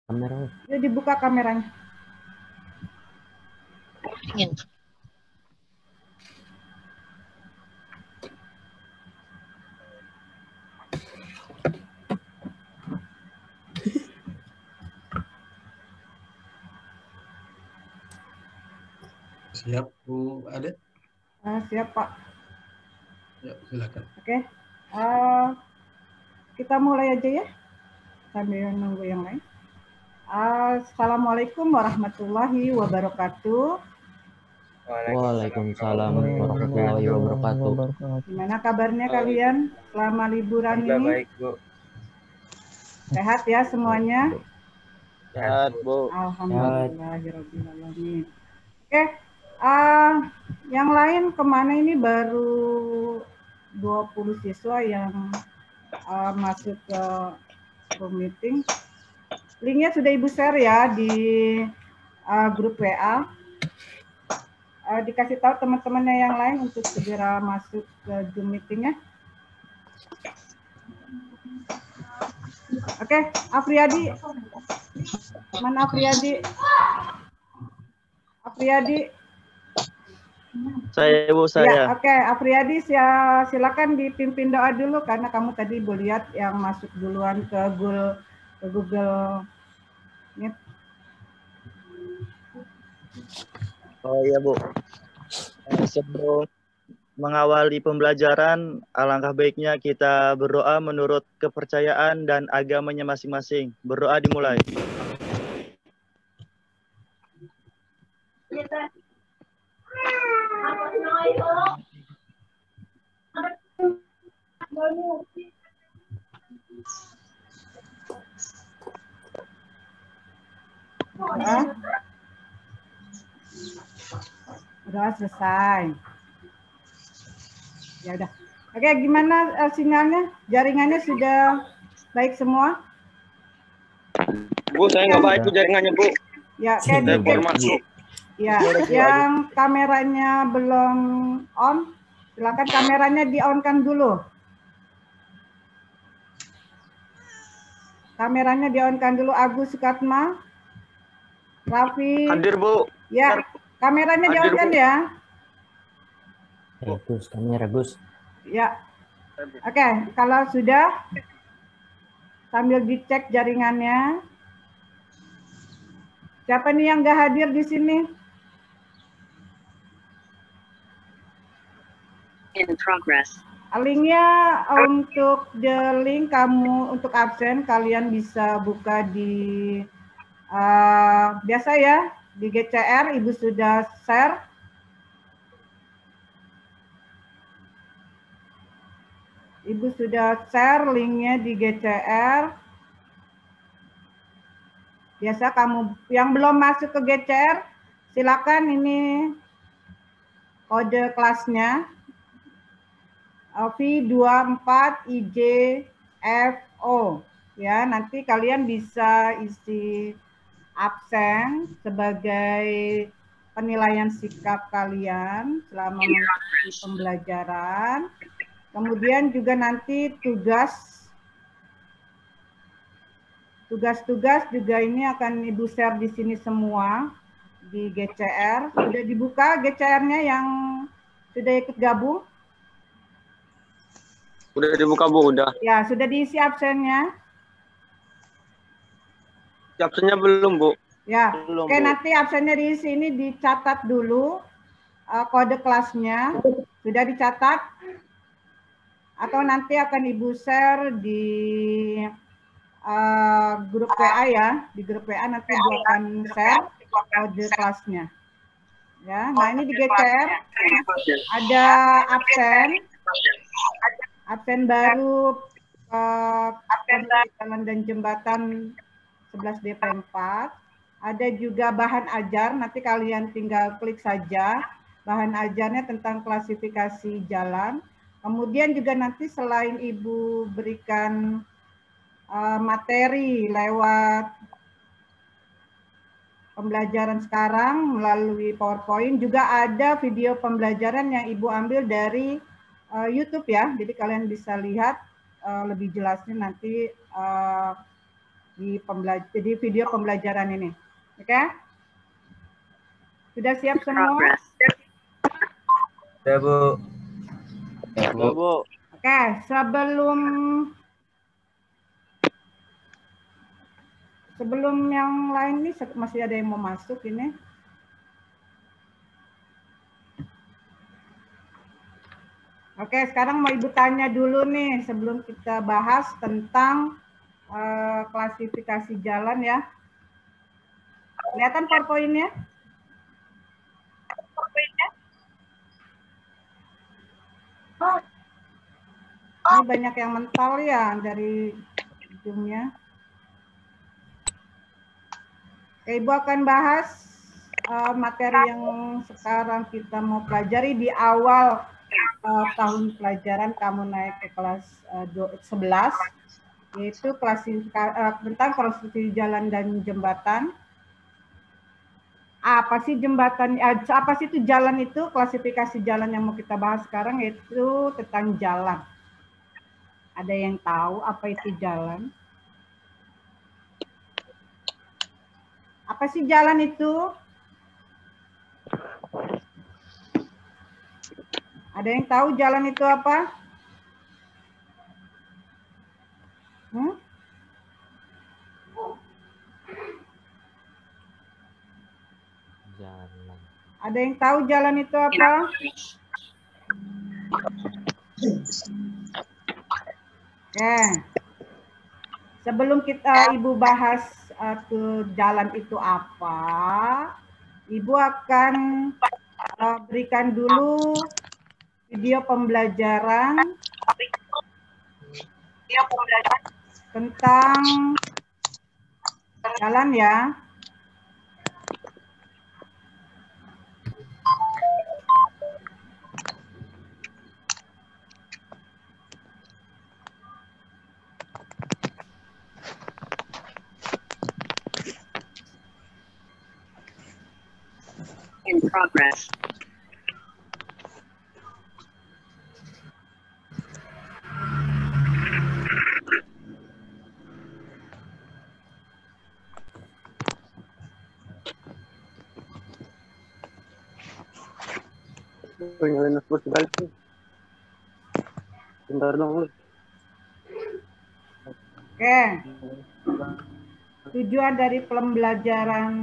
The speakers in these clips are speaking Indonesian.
Kamera. Yuk dibuka kameranya. Siap, Bu Ade? Siap, Pak. Ya, silakan. Oke. Kita mulai aja ya, sambil nunggu yang lain. Assalamualaikum warahmatullahi wabarakatuh. Waalaikumsalam warahmatullahi wabarakatuh. Gimana kabarnya kalian selama liburan ini? Baik, Bu. Sehat ya semuanya? Sehat, Bu. Alhamdulillahirrahmanirrahim. Oke, yang lain kemana ini baru 20 siswa yang masuk ke Zoom meeting. Linknya sudah Ibu share ya di grup WA. Dikasih tahu teman-temannya yang lain untuk segera masuk ke Zoom meetingnya. Oke, Afriyadi. Mana Afriyadi? Afriyadi. Saya, Bu, saya. Ya, oke, Afriyadi silakan dipimpin doa dulu karena kamu tadi lihat yang masuk duluan ke Google Meet. Oh iya, Bu. Sebelum mengawali pembelajaran, alangkah baiknya kita berdoa menurut kepercayaan dan agamanya masing-masing. Berdoa dimulai. Udah selesai. Ya udah. Oke, gimana sinyalnya? Jaringannya sudah baik semua? Bu, saya nggak baik, Bu, jaringannya, Bu. Ya, kayak baru masuk. Ya, yang kameranya belum on, silakan kameranya di-on-kan dulu. Kameranya di-on-kan dulu. Agus Sukatma, Raffi. Hadir, Bu. Ya, kameranya di-on-kan ya. Gus, kamera Gus. Ya. Oke, kalau sudah sambil dicek jaringannya. Siapa nih yang nggak hadir di sini? In progress. Linknya untuk link kamu untuk absen kalian bisa buka di biasa ya di GCR. Ibu sudah share. Ibu sudah share linknya di GCR. Biasa kamu yang belum masuk ke GCR, silakan ini kode kelasnya. V24IJFO ya, nanti kalian bisa isi absen sebagai penilaian sikap kalian selama mengikuti pembelajaran. Kemudian juga nanti tugas-tugas juga ini akan Ibu share di sini semua di GCR. Sudah dibuka GCR-nya yang sudah ikut gabung? Udah dibuka, Bu, udah. Ya, sudah diisi absennya? Absennya belum, Bu. Ya, belum, oke, Bu. nanti absennya diisi ini dicatat dulu kode kelasnya. Sudah dicatat? Atau nanti akan Ibu share di grup WA ya. Di grup WA nanti Ibu akan share kode kelasnya. Ya, nah ini di GCR ada absen baru jalan dan jembatan 11 DP4. Ada juga bahan ajar, nanti kalian tinggal klik saja. Bahan ajarnya tentang klasifikasi jalan. Kemudian juga nanti selain Ibu berikan materi lewat pembelajaran sekarang melalui PowerPoint, juga ada video pembelajaran yang Ibu ambil dari YouTube ya. Jadi kalian bisa lihat lebih jelasnya nanti di video pembelajaran ini. Oke? Sudah siap semua? Ya, Bu. Ya, Bu. Bu. Oke, sebelum yang lain nih masih ada yang mau masuk ini. Oke, sekarang mau Ibu tanya dulu nih sebelum kita bahas tentang klasifikasi jalan ya. Kelihatan PowerPoint-nya? Ini banyak yang mental ya dari ujungnya. Oke, Ibu akan bahas materi yang sekarang kita mau pelajari di awal tahun pelajaran kamu naik ke kelas 11, yaitu tentang konstruksi jalan dan jembatan. Apa sih jembatan? Apa sih itu jalan itu? Klasifikasi jalan yang mau kita bahas sekarang yaitu tentang jalan. Ada yang tahu apa itu jalan? Apa sih jalan itu? Ada yang tahu jalan itu apa? Jalan. Ada yang tahu jalan itu apa? Oke. Sebelum Ibu bahas jalan itu apa, Ibu akan berikan dulu video pembelajaran tentang jalan ya. In progress. Nyalain terus balik tuh. Bentar dong lu. Oke. Tujuan dari pembelajaran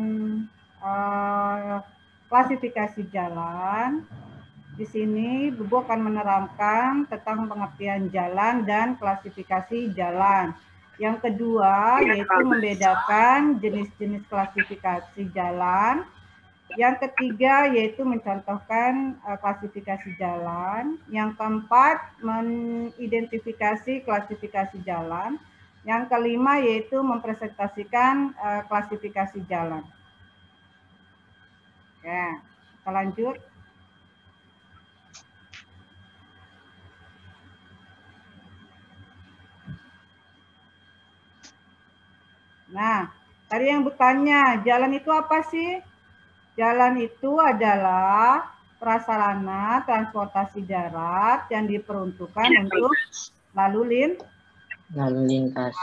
klasifikasi jalan. Di sini Bu akan menerangkan tentang pengertian jalan dan klasifikasi jalan. Yang kedua yaitu membedakan jenis-jenis klasifikasi jalan. Yang ketiga yaitu mencontohkan klasifikasi jalan. Yang keempat mengidentifikasi klasifikasi jalan. Yang kelima yaitu mempresentasikan klasifikasi jalan. Oke, kita lanjut. Nah, tadi yang bertanya, jalan itu apa sih? Jalan itu adalah prasarana transportasi darat yang diperuntukkan untuk lalu lintas.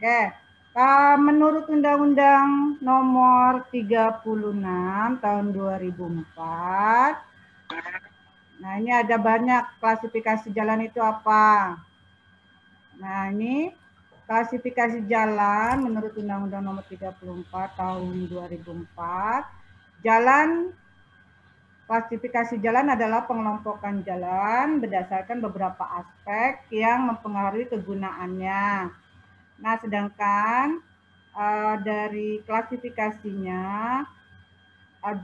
Oke, menurut Undang-Undang Nomor 36 Tahun 2004, nah ini ada banyak klasifikasi jalan itu apa. Nah ini klasifikasi jalan menurut Undang-Undang Nomor 34 Tahun 2004, klasifikasi jalan adalah pengelompokan jalan berdasarkan beberapa aspek yang mempengaruhi kegunaannya. Nah, sedangkan dari klasifikasinya,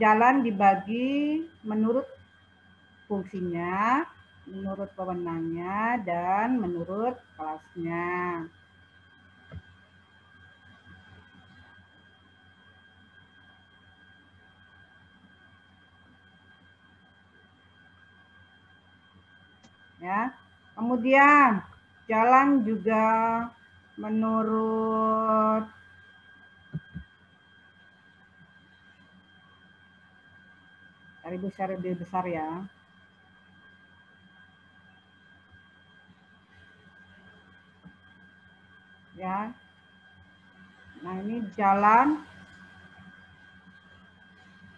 jalan dibagi menurut fungsinya, menurut wewenangnya, dan menurut kelasnya. Ya, kemudian jalan juga menurut Cari besar lebih besar ya. Ya. Nah, ini jalan.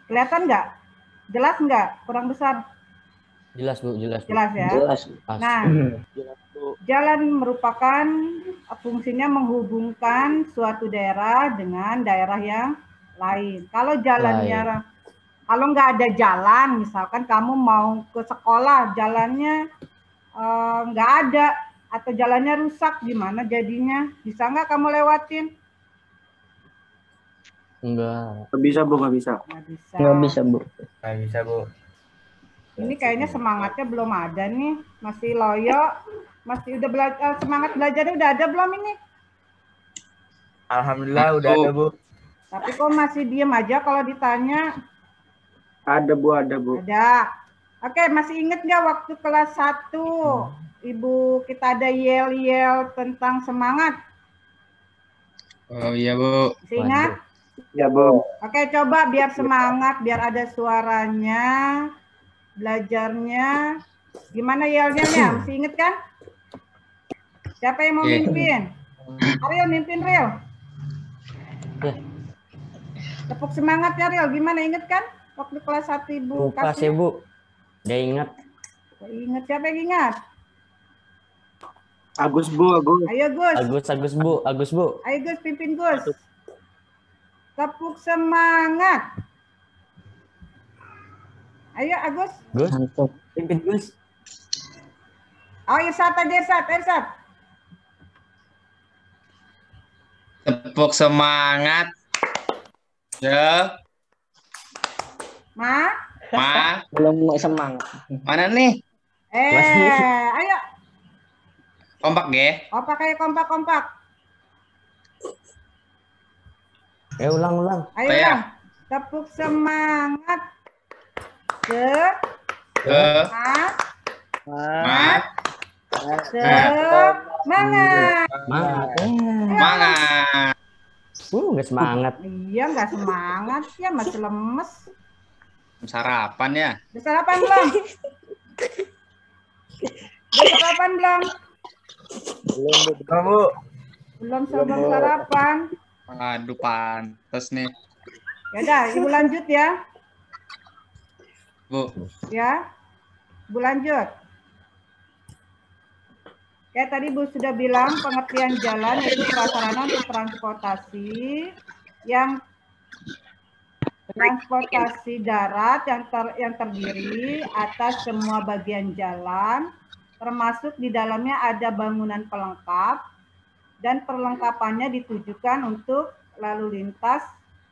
Kelihatan nggak? Jelas nggak? Kurang besar? Jelas Bu, jelas Bu. Jelas ya. Jelas. Pas. Nah, jalan merupakan fungsinya menghubungkan suatu daerah dengan daerah yang lain. Kalau jalannya, kalau nggak ada jalan, misalkan kamu mau ke sekolah, jalannya nggak ada atau jalannya rusak, gimana jadinya? Bisa nggak kamu lewatin? Enggak. Nggak bisa Bu, nggak bisa. Nggak bisa. Nggak bisa, Bu. Nggak bisa Bu. Ini kayaknya semangatnya belum ada nih, masih loyo, masih udah belajar, semangat belajarnya udah ada belum ini? Alhamdulillah udah ada Bu. Tapi kok masih diem aja kalau ditanya? Ada Bu, ada Bu. Ada. Oke, masih inget nggak waktu kelas 1 Ibu kita ada yel-yel tentang semangat? Oh iya Bu. Masih ingat? Ya Bu. Oke, coba biar semangat, biar ada suaranya, belajarnya. Gimana yelnya nih? Masih inget kan? Siapa yang mau Iya. mimpin? Ariel mimpin, Riel. Ya. Tepuk semangat ya, Riel. Gimana, inget kan? Waktu kelas 1 Ibu Lupa sih kasih. Bu. Udah ingat. Ingat, siapa yang ingat? Agus Bu, Agus. Ayo Gus. Agus Bu, Agus Bu. Ayo Gus, pimpin Gus. Tepuk semangat. Ayo Agus. Gus, Mantap. pimpin Gus. Oh, Irsat aja, Irsat. Tepuk semangat. Ya, Ma. Belum mau semangat. mana nih? Ayo. Kompak ya? Oh, pakai kompak-kompak. Ulang. Ayo Saya. ulang. Tepuk semangat. Ma. Semangat. Semangat. Semangat. Nggak semangat. Iya, nggak semangat ya, masih lemes. Sarapan ya? Udah sarapan belum? Udah sarapan belum? Belum sarapan. Aduh, pantes nih. Yaudah, Ibu lanjut ya. Bu. Ya, Ibu lanjut. Kayak tadi Bu sudah bilang pengertian jalan yaitu prasarana untuk transportasi yang transportasi darat yang terdiri atas semua bagian jalan, termasuk di dalamnya ada bangunan pelengkap dan perlengkapannya ditujukan untuk lalu lintas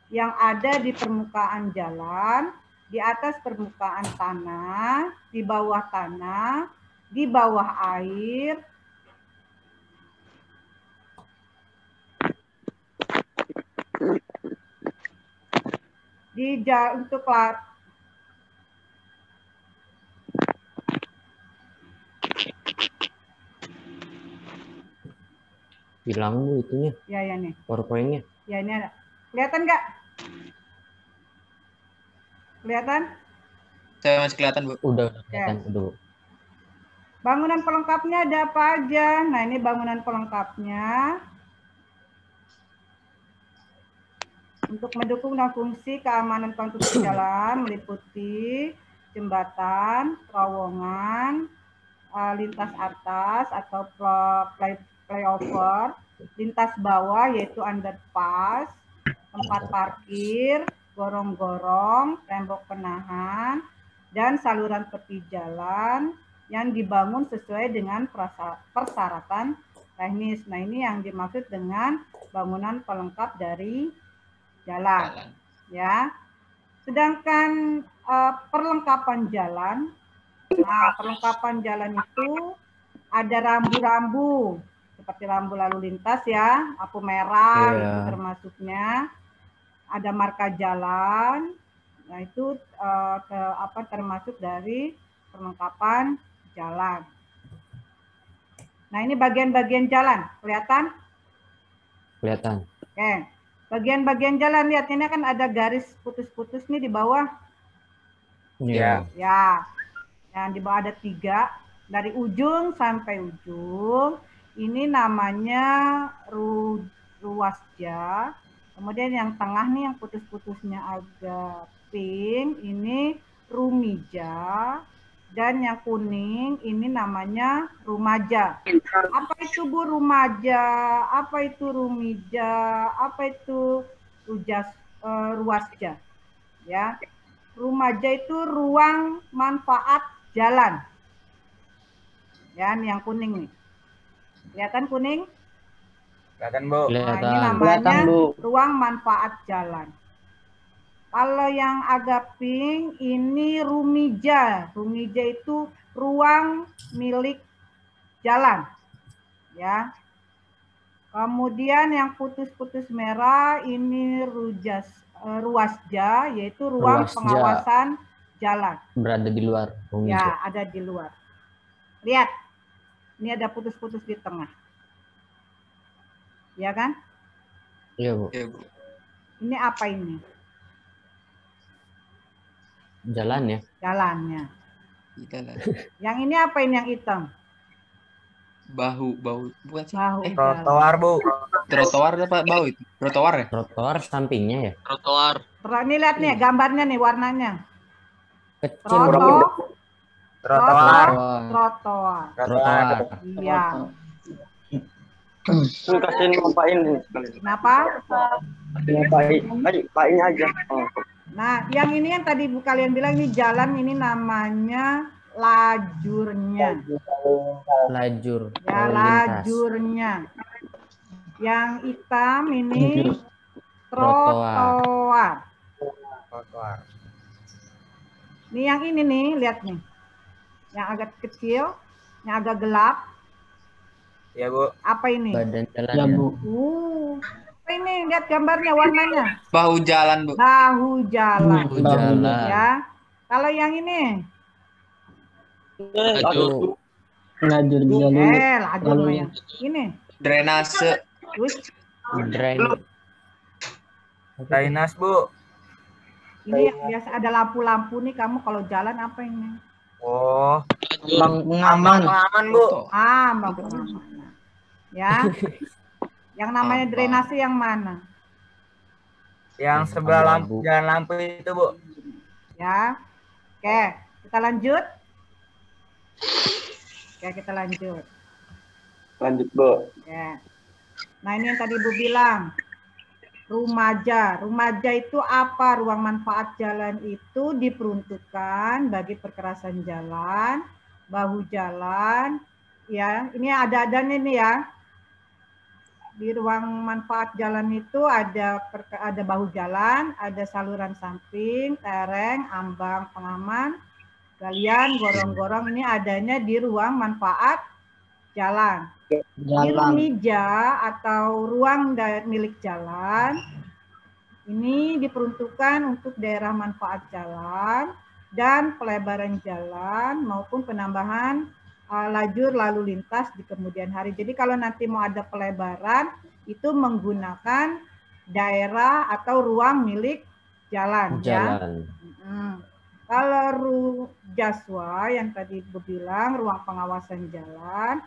yang ada di permukaan jalan, di atas permukaan tanah, di bawah tanah, di bawah air, untuk Hilang Bu itunya. ya nih. PowerPoint-nya. Ya ini ada. Kelihatan nggak? Kelihatan? Saya masih kelihatan, Bu. Udah kelihatan. Udah Bu. Bangunan pelengkapnya ada apa aja? Nah, ini bangunan pelengkapnya. Untuk mendukung dan fungsi keamanan transportasi jalan meliputi jembatan, terowongan, lintas atas atau flyover, lintas bawah yaitu underpass, tempat parkir, gorong-gorong, tembok penahan, dan saluran tepi jalan yang dibangun sesuai dengan persyaratan teknis. Nah, ini yang dimaksud dengan bangunan pelengkap dari jalan. Ya. Sedangkan perlengkapan jalan, nah perlengkapan jalan itu ada rambu-rambu seperti rambu lalu lintas ya, lampu merah itu termasuknya, ada marka jalan, nah itu termasuk dari perlengkapan jalan. Nah ini bagian-bagian jalan, kelihatan? Kelihatan. Oke. Bagian-bagian jalan, lihat ini kan ada garis putus-putus nih di bawah. Iya. Ya, yang di bawah ada 3 dari ujung sampai ujung. Ini namanya ruwasja. Kemudian yang tengah nih yang putus-putusnya agak pink, ini rumija. Dan yang kuning ini namanya rumaja. Apa itu Bu rumaja? Apa itu rumija? Apa itu ruwasja? Ya. Rumaja itu ruang manfaat jalan. Ya, ini yang kuning nih. Kelihatan kuning? Kelihatan, Bu. Nah, ini Kelihatan. namanya Bu. ruang manfaat jalan. Kalau yang agak pink ini rumija. Rumija itu ruang milik jalan. Ya. Kemudian yang putus-putus merah ini ruwasja, yaitu ruang Ruwasja. pengawasan jalan. Berada di luar. Ya, ada di luar. Lihat. Ini ada putus-putus di tengah. Ya kan? Iya, Bu. Iya, Bu. Ini apa ini? Jalan ya. Jalannya. Jalan. Yang ini apa ini yang hitam? Bahu bukan sih? Bahu jalan. Trotoar, Bu. Trotoar apa bahu itu? Trotoar ya? Trotoar sampingnya ya. Ini lihat nih gambarnya nih warnanya. Kecil. Trotoar. Trotoar. Trotoar. Trotoar. Iya. Ini kasihin Pak ini. Kenapa? Pak ini aja. Oh. Nah, yang ini yang tadi Bu kalian bilang ini jalan, ini namanya lajurnya. Lajur. Ya, lalu lintas. lajurnya. Yang hitam ini trotoar. Trotoar. Ini yang ini nih, lihat nih. Yang agak kecil, yang agak gelap. Ya, Bu. Apa ini? Badan jalan Ya, ya. Bu. Apa ini? Lihat gambarnya, warnanya. Bahu jalan, Bu. Bahu jalan. Bahu jalan. Ya. Kalau yang ini, Itu Lajur jalur. lajur Lalu yang ini. Drainase. Wih, drain. Drainase, Bu. ini yang biasa ada lampu-lampu nih, kamu kalau jalan apa ini? Oh, Pengaman. pengaman, Bu. Bang pengaman. Ya. Yang namanya drainase yang mana? Yang sebelah lampu, jalan lampu itu, Bu. Ya. Oke, kita lanjut. Oke, kita lanjut. Lanjut, Bu. Oke. Nah, ini yang tadi Bu bilang. Rumaja. Rumaja itu apa? Ruang manfaat jalan itu diperuntukkan bagi perkerasan jalan, bahu jalan. Ya, ini ada-adanya nih ya. Di ruang manfaat jalan itu ada bahu jalan, ada saluran samping, tereng, ambang, pengaman, galian, gorong-gorong. Ini adanya di ruang manfaat jalan. Di rumija atau ruang milik jalan ini diperuntukkan untuk daerah manfaat jalan dan pelebaran jalan maupun penambahan lajur lalu lintas di kemudian hari. Jadi kalau nanti mau ada pelebaran itu menggunakan daerah atau ruang milik jalan. Jalan. Ya. Kalau jaswa yang tadi Bu bilang ruang pengawasan jalan.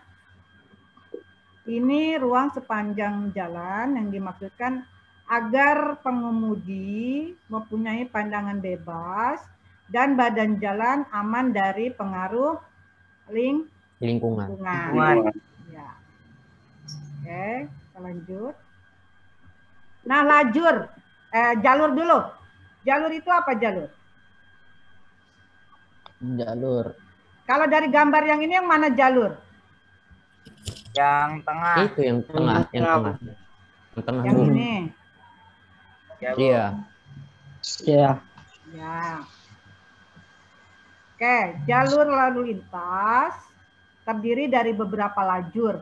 Ini ruang sepanjang jalan yang dimaksudkan agar pengemudi mempunyai pandangan bebas dan badan jalan aman dari pengaruh Lingkungan. Ya. Oke, kita lanjut. Nah, lajur. Jalur dulu. Jalur itu apa jalur? Jalur. Kalau dari gambar yang ini yang mana jalur? Yang tengah. Itu yang tengah, yang tengah. Yang tengah. Yang Bu. ini. Ya, Bu. Iya. Ya. Ya. Oke, jalur lalu lintas terdiri dari beberapa lajur.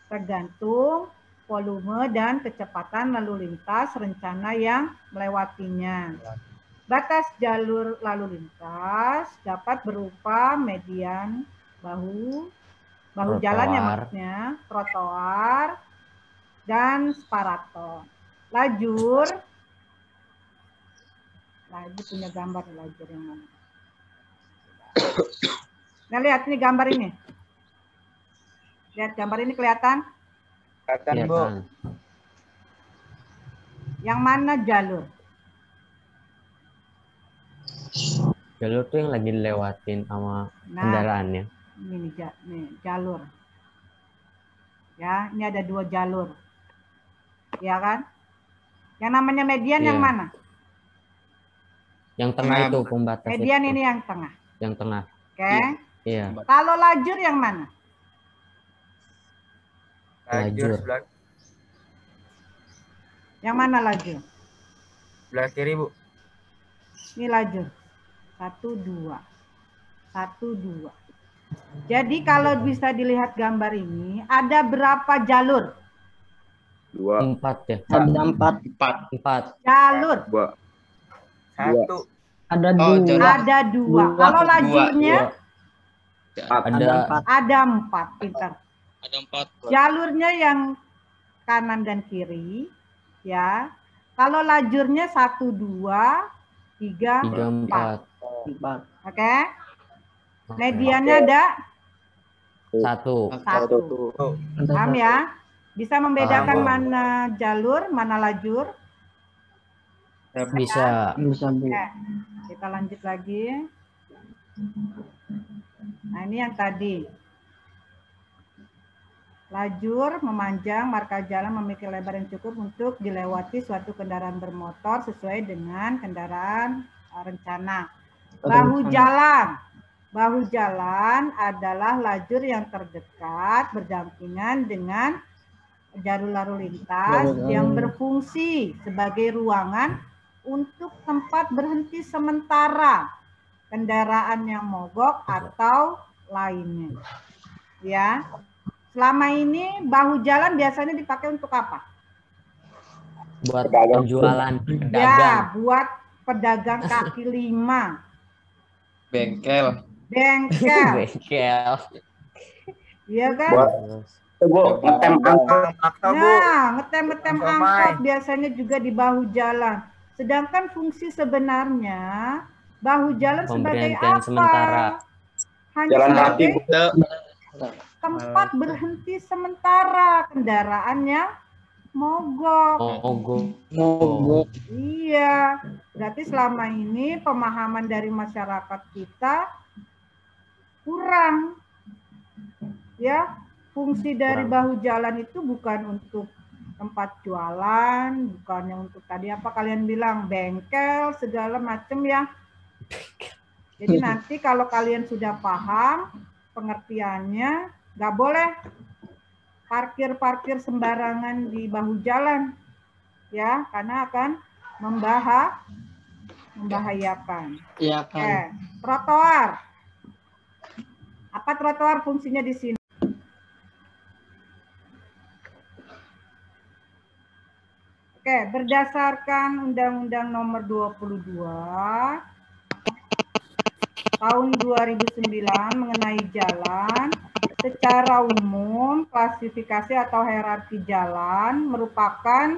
Tergantung volume dan kecepatan lalu lintas rencana yang melewatinya. Batas jalur lalu lintas dapat berupa median bahu jalan ya maksudnya, trotoar, dan sparaton. Lajur Nah, ini punya gambar lajur yang mana? Nah, lihat ini gambar ini. Lihat gambar ini kelihatan? Kelihatan, Bu. Kelihatan. Yang mana jalur? Jalur tuh yang lagi dilewatin sama Nah, kendaraannya. ini nih, jalur. Ya, ini ada 2 jalur. Ya kan? Yang namanya median yang Iya. mana? Yang tengah Tengah, itu Bu. pembatas Median itu. ini yang tengah. Yang tengah. Oke. Iya. Kalau lajur yang mana? Lajur Lajur. Yang mana lajur? sebelah kiri, Bu. Ini lajur. 1, 2. 1, 2. Jadi kalau bisa dilihat gambar ini, ada berapa jalur? 2, 4 ya. Ada 4. 4. Jalur. 2, 1. Ada Oh, 2. jalur. Ada 2. Kalau lajurnya Ada 4. ada 4. Pintar. Ada 4. Jalurnya yang kanan dan kiri, ya. Kalau lajurnya 1, 2, 3, 4. 4. Oke. Mediannya ada 1. 1. Paham ya? Bisa membedakan Paham. mana jalur, mana lajur. Bisa. Bisa, Bu. Oke. Kita lanjut lagi. Nah, ini yang tadi. Lajur memanjang, marka jalan memiliki lebar yang cukup untuk dilewati suatu kendaraan bermotor sesuai dengan kendaraan rencana. Bahu jalan. Bahu jalan adalah lajur yang terdekat berdampingan dengan jalur lalu lintas yang berfungsi sebagai ruangan untuk tempat berhenti sementara kendaraan yang mogok atau lainnya. Ya. Selama ini bahu jalan biasanya dipakai untuk apa? Buat penjualan pedagang. Ya, buat pedagang kaki 5. Bengkel. Bengkel. Bengkel. Iya kan? Bu, ngetem angkot. Maksa, Bu. Nah, ngetem-ngetem Somai. angkot biasanya juga di bahu jalan. Sedangkan fungsi sebenarnya bahu jalan sebagai Pemberhentian apa? sementara. Hanya Jalan sebagai kaki. tempat berhenti sementara kendaraan yang mogok. Mogok. Iya, berarti selama ini pemahaman dari masyarakat kita kurang. Ya, fungsi dari bahu jalan itu bukan untuk tempat jualan, bukannya untuk tadi apa kalian bilang bengkel segala macam ya. Jadi nanti kalau kalian sudah paham pengertiannya, nggak boleh parkir sembarangan di bahu jalan, ya, karena akan membahayakan. Iya kan. Trotoar. Apa trotoar fungsinya di sini? Oke, berdasarkan Undang-Undang Nomor 22 Tahun 2009 mengenai jalan, secara umum klasifikasi atau hierarki jalan merupakan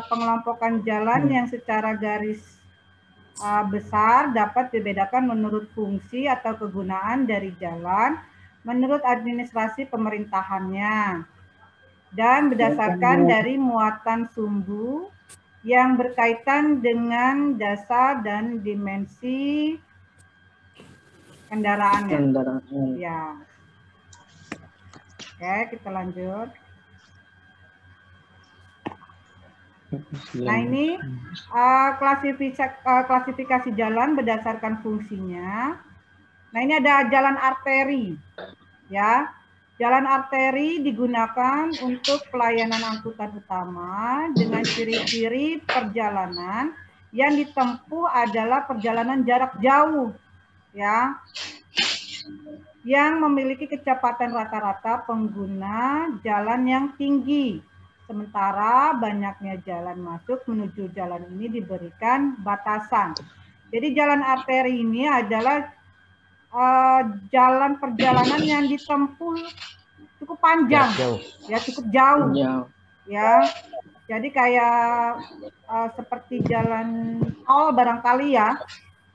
pengelompokan jalan yang secara garis besar dapat dibedakan menurut fungsi atau kegunaan dari jalan, menurut administrasi pemerintahannya, dan berdasarkan dari muatan sumbu yang berkaitan dengan dasar dan dimensi kendaraannya. Ya. Oke, kita lanjut. Nah, ini klasifikasi jalan berdasarkan fungsinya. Nah, ini ada jalan arteri. Ya. Jalan arteri digunakan untuk pelayanan angkutan utama dengan ciri-ciri perjalanan yang ditempuh adalah perjalanan jarak jauh, ya, yang memiliki kecepatan rata-rata pengguna jalan yang tinggi. Sementara banyaknya jalan masuk menuju jalan ini diberikan batasan. Jadi jalan arteri ini adalah jalan perjalanan yang ditempuh cukup panjang, ya cukup jauh. ya. Jadi kayak seperti jalan tol barangkali ya.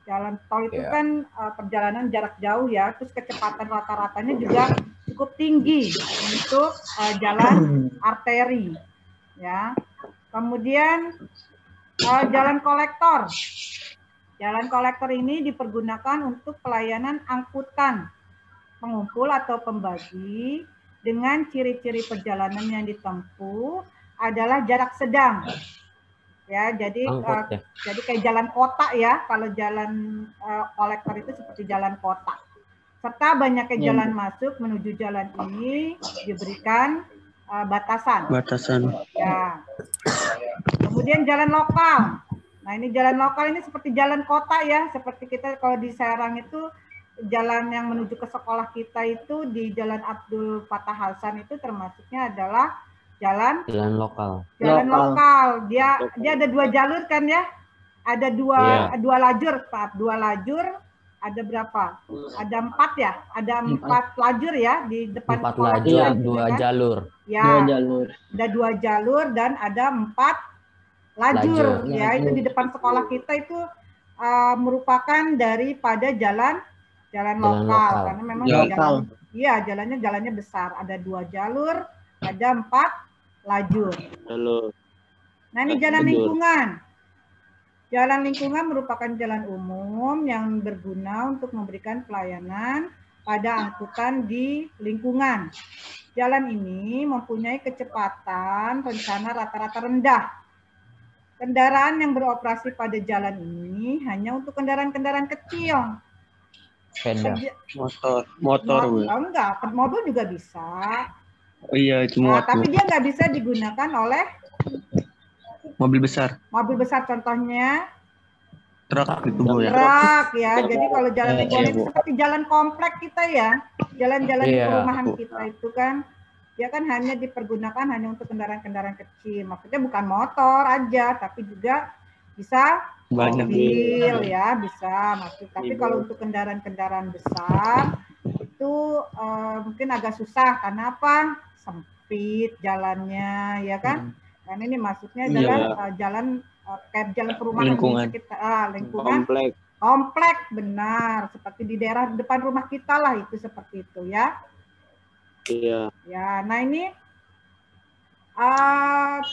Jalan tol itu kan perjalanan jarak jauh ya, terus kecepatan rata-ratanya juga cukup tinggi untuk jalan arteri, ya. Kemudian jalan kolektor. Jalan kolektor ini dipergunakan untuk pelayanan angkutan pengumpul atau pembagi dengan ciri-ciri perjalanan yang ditempuh adalah jarak sedang. Ya, jadi jadi kayak jalan kota ya. Kalau jalan kolektor itu seperti jalan kota. Serta banyaknya jalan masuk menuju jalan ini diberikan batasan. Ya. Kemudian jalan lokal. Nah, ini jalan lokal ini seperti jalan kota ya. Seperti kita kalau di Serang itu jalan yang menuju ke sekolah kita itu di Jalan Abdul Fattah Hasan itu termasuknya adalah jalan lokal. Jalan lokal. Dia ada 2 jalur kan ya? Ada dua lajur, Pak. 2 lajur. Ada berapa? Ada 4 ya? Ada 4 lajur ya di depan 4 lajur, 2 jalur. Ya. 2 jalur. Ada 2 jalur dan ada 4 lajur. Ya, itu di depan sekolah kita itu merupakan daripada jalan lokal. Karena memang jalannya besar. Ada 2 jalur, ada 4 lajur. Nah, ini jalan lingkungan. Jalan lingkungan merupakan jalan umum yang berguna untuk memberikan pelayanan pada angkutan di lingkungan. Jalan ini mempunyai kecepatan rencana rata-rata rendah. Kendaraan yang beroperasi pada jalan ini hanya untuk kendaraan-kendaraan kecil. Sepeda. Motor. Enggak, mobil juga bisa. Oh iya, cuma tapi dia nggak bisa digunakan oleh mobil besar. Mobil besar contohnya Truk gitu Bu ya. Truk ya. Jadi kalau jalan lingkungan itu seperti jalan komplek kita ya. Jalan-jalan di perumahan kita itu kan dia kan hanya dipergunakan hanya untuk kendaraan-kendaraan kecil. Maksudnya bukan motor aja, tapi juga bisa mobil ya, bisa masuk. Tapi kalau untuk kendaraan-kendaraan besar itu mungkin agak susah. karena apa? Sempit jalannya ya kan. Karena ini maksudnya adalah jalan kayak jalan perumahan lingkungan. Lingkungan komplek benar, seperti di daerah depan rumah kita lah itu seperti itu ya. Iya. Ya, nah ini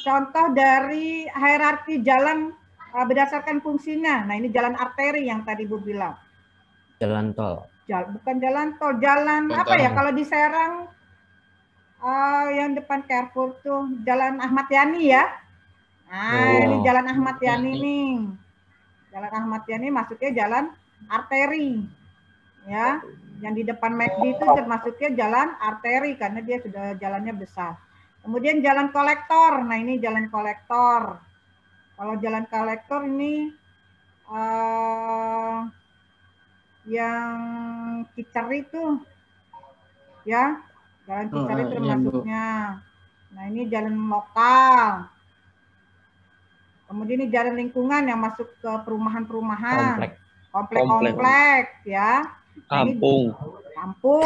contoh dari hierarki jalan berdasarkan fungsinya. Nah, ini jalan arteri yang tadi Bu bilang. Jalan tol. Bukan jalan tol, jalan apa ya? Kalau di Serang yang depan Carrefour tuh Jalan Ahmad Yani ya. Nah, ini Jalan Ahmad Yani nih. Jalan Ahmad Yani masuknya jalan arteri. Ya, yang di depan McD itu termasuknya jalan arteri karena dia sudah jalannya besar. Kemudian jalan kolektor. Nah, ini jalan kolektor. Kalau jalan kolektor ini yang Ciceri itu ya, jalan Ciceri termasuknya. Nah, ini jalan lokal. Kemudian ini jalan lingkungan yang masuk ke perumahan-perumahan. Komplek-komplek ya. Kampung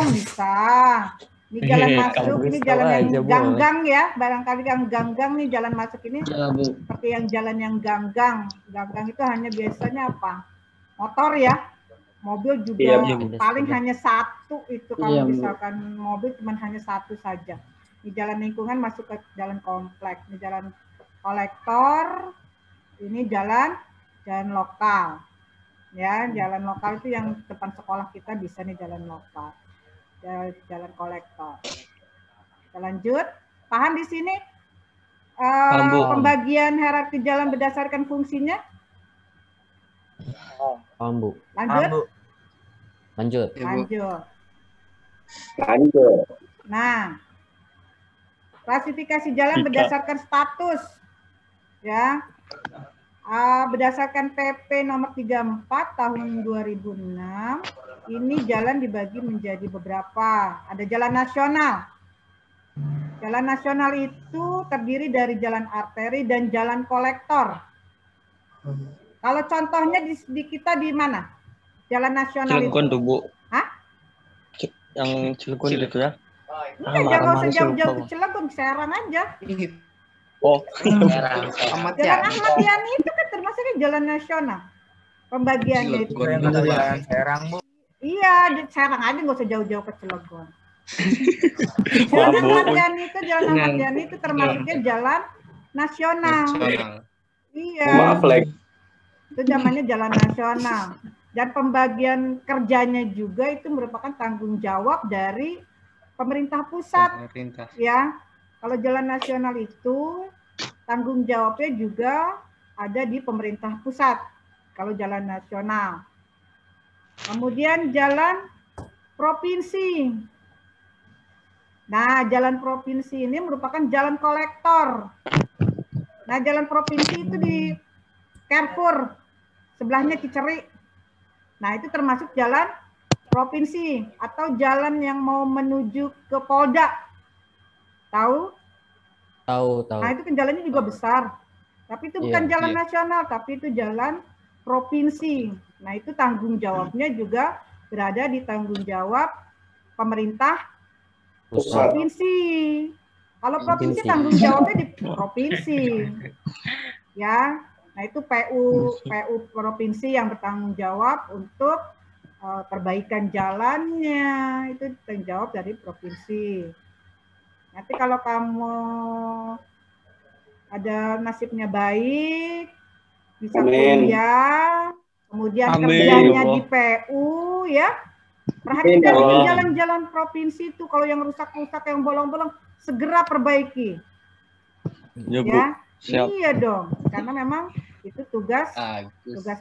bisa. Ini jalan masuk, ini jalan yang ganggang ya. Barangkali yang ganggang nih jalan masuk ini seperti yang jalan yang ganggang. Ganggang itu hanya biasanya apa? Motor ya. Mobil juga paling hanya 1 itu kalau misalkan mobil cuma hanya 1 saja. Di jalan lingkungan masuk ke jalan komplek. Ini jalan kolektor. Ini jalan lokal. Ya, jalan lokal itu yang depan sekolah kita bisa nih jalan lokal. Jalan kolektor. Kita lanjut. Paham di sini? Pembagian hierarki jalan berdasarkan fungsinya? Paham, Bu. Lanjut. Nah, klasifikasi jalan berdasarkan status. Ya. Berdasarkan PP nomor 34 tahun 2006, ini jalan dibagi menjadi beberapa. Ada jalan nasional. Jalan nasional itu terdiri dari jalan arteri dan jalan kolektor. Kalau contohnya di kita di mana? Jalan nasional Cilegon tuh, Bu. Hah? Yang Cilegon itu ya. Enggak, jangan usah jauh-jauh ke Cilegon, Serang aja. Oh, Ahmad Jalan Yani. Ahmad Yani itu kan termasuknya jalan nasional. Pembagiannya itu. Jalan Serang, Bu. Iya, di Serang aja nggak usah jauh-jauh ke Cilegon. Jalan Ahmad Yani itu termasuknya jalan nasional. Iya. Maaf, Lek. Itu namanya jalan nasional. Dan pembagian kerjanya juga itu merupakan tanggung jawab dari pemerintah pusat. Ya, kalau jalan nasional itu tanggung jawabnya juga ada di pemerintah pusat. Kalau jalan nasional. Kemudian jalan provinsi. Nah, jalan provinsi ini merupakan jalan kolektor. Nah, jalan provinsi itu di Carrefour, sebelahnya Ciceri. Nah, itu termasuk jalan provinsi atau jalan yang mau menuju ke Polda. Tahu? Tahu. Nah, itu kan jalannya juga besar. Tapi itu bukan jalan nasional, tapi itu jalan provinsi. Nah, itu tanggung jawabnya juga berada di tanggung jawab pemerintah provinsi. Kalau provinsi tanggung jawabnya di provinsi. Ya. Nah, itu PU provinsi yang bertanggung jawab untuk perbaikan jalannya. Itu tanggung jawab dari provinsi. Nanti kalau kamu ada nasibnya baik, bisa kuliah, kemudian kerjanya di PU, ya. Perhatikan itu jalan-jalan provinsi itu kalau yang rusak-rusak, yang bolong-bolong, segera perbaiki. Ya. Siap. Iya dong, karena memang itu tugas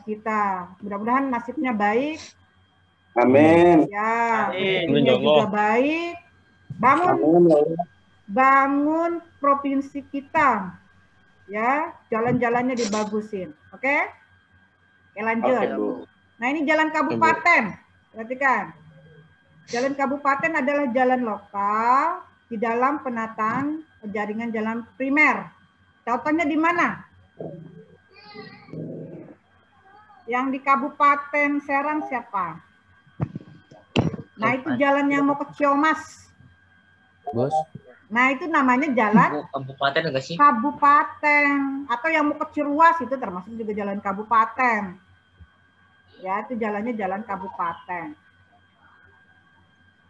kita. Mudah-mudahan nasibnya baik. Amin. Ya, rezekinya juga baik. Bangun provinsi kita. Ya, jalan-jalannya dibagusin. Oke? Oke, lanjut. Nah, ini jalan kabupaten. Perhatikan. Jalan kabupaten adalah jalan lokal di dalam penataan jaringan jalan primer. Contohnya di mana? Yang di Kabupaten Serang siapa? Nah, itu jalan yang mau ke Ciamas. Bos. Nah, itu namanya jalan Kabupaten enggak sih? Kabupaten. Atau yang mau ke Ciruas itu termasuk juga jalan kabupaten. Ya, itu jalannya jalan kabupaten.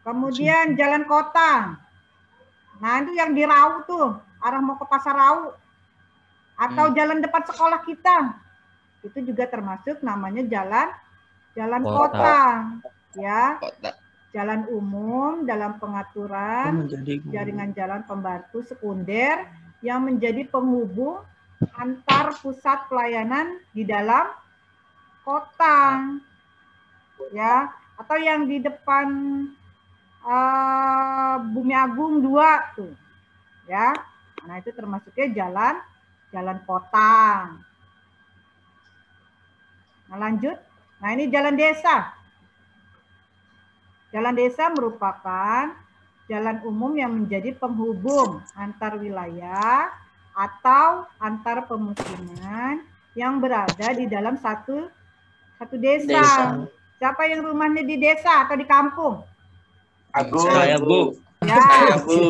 Kemudian jalan kota. Nah, itu yang di Rau tuh, arah mau ke Pasar Rau. Atau jalan depan sekolah kita. Itu juga termasuk namanya jalan kota. Ya. Jalan umum dalam pengaturan jaringan jalan pembantu sekunder yang menjadi penghubung antar pusat pelayanan di dalam kota. Ya, atau yang di depan Bumi Agung 2 tuh. Ya. Nah, itu termasuknya jalan kota. Nah, lanjut. Nah, ini jalan desa. Jalan desa merupakan jalan umum yang menjadi penghubung antar wilayah atau antar pemukiman yang berada di dalam satu desa. Siapa yang rumahnya di desa atau di kampung? Saya, Bu. Ya,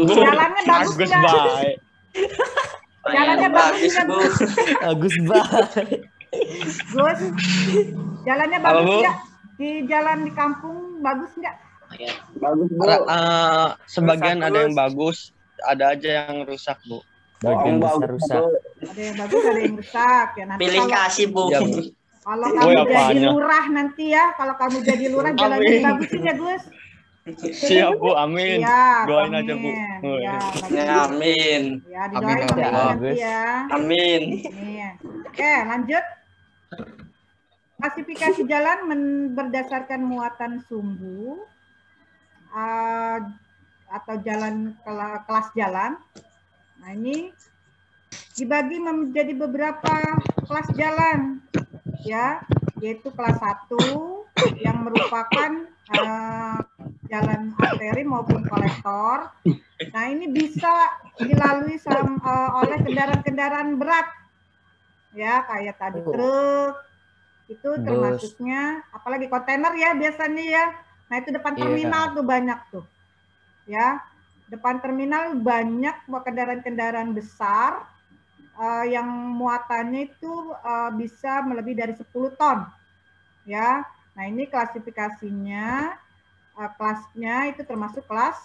jalannya bagus nggak? Jalannya bagus nggak, Bu? Bagus banget. Gus, jalannya bagus nggak? Di jalan di kampung bagus nggak? Bagus, Bu. Sebagian ada yang bagus, ada aja yang rusak, Bu. Bagian besar rusak. Ada yang bagus, ada yang rusak. Ya, nanti Pilih kasih, Bu. Kalau kamu jadi lurah nanti ya, kalau kamu jadi lurah jalannya dibagusin ya, Gus. Siap, Bu. Amin. Ya, Doain aja, Bu. Ya, Amin. ya didoain sama Ibu nanti ya. Amin. Oke, lanjut. Klasifikasi jalan berdasarkan muatan sumbu atau jalan kelas jalan. Nah, ini dibagi menjadi beberapa kelas jalan, ya, yaitu kelas 1 yang merupakan jalan arteri maupun kolektor. Nah, ini bisa dilalui oleh kendaraan-kendaraan berat, ya, kayak tadi truk, itu termasuknya, apalagi kontainer ya biasanya ya. Nah, itu depan terminal tuh banyak tuh, ya. Depan terminal banyak kendaraan-kendaraan besar yang muatannya itu bisa melebihi dari 10 ton. Ya. Nah, ini klasifikasinya kelasnya itu termasuk kelas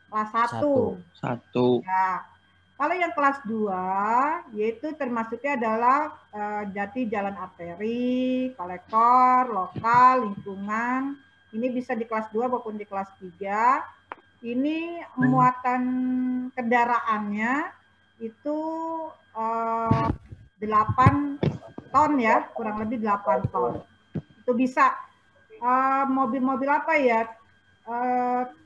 1. Ya. Kalau yang kelas 2 yaitu termasuknya adalah jadi jalan arteri, kolektor, lokal, lingkungan. Ini bisa di kelas 2 maupun di kelas 3. Ini muatan kendaraannya itu 8 ton ya, kurang lebih 8 ton. Itu bisa mobil-mobil apa ya,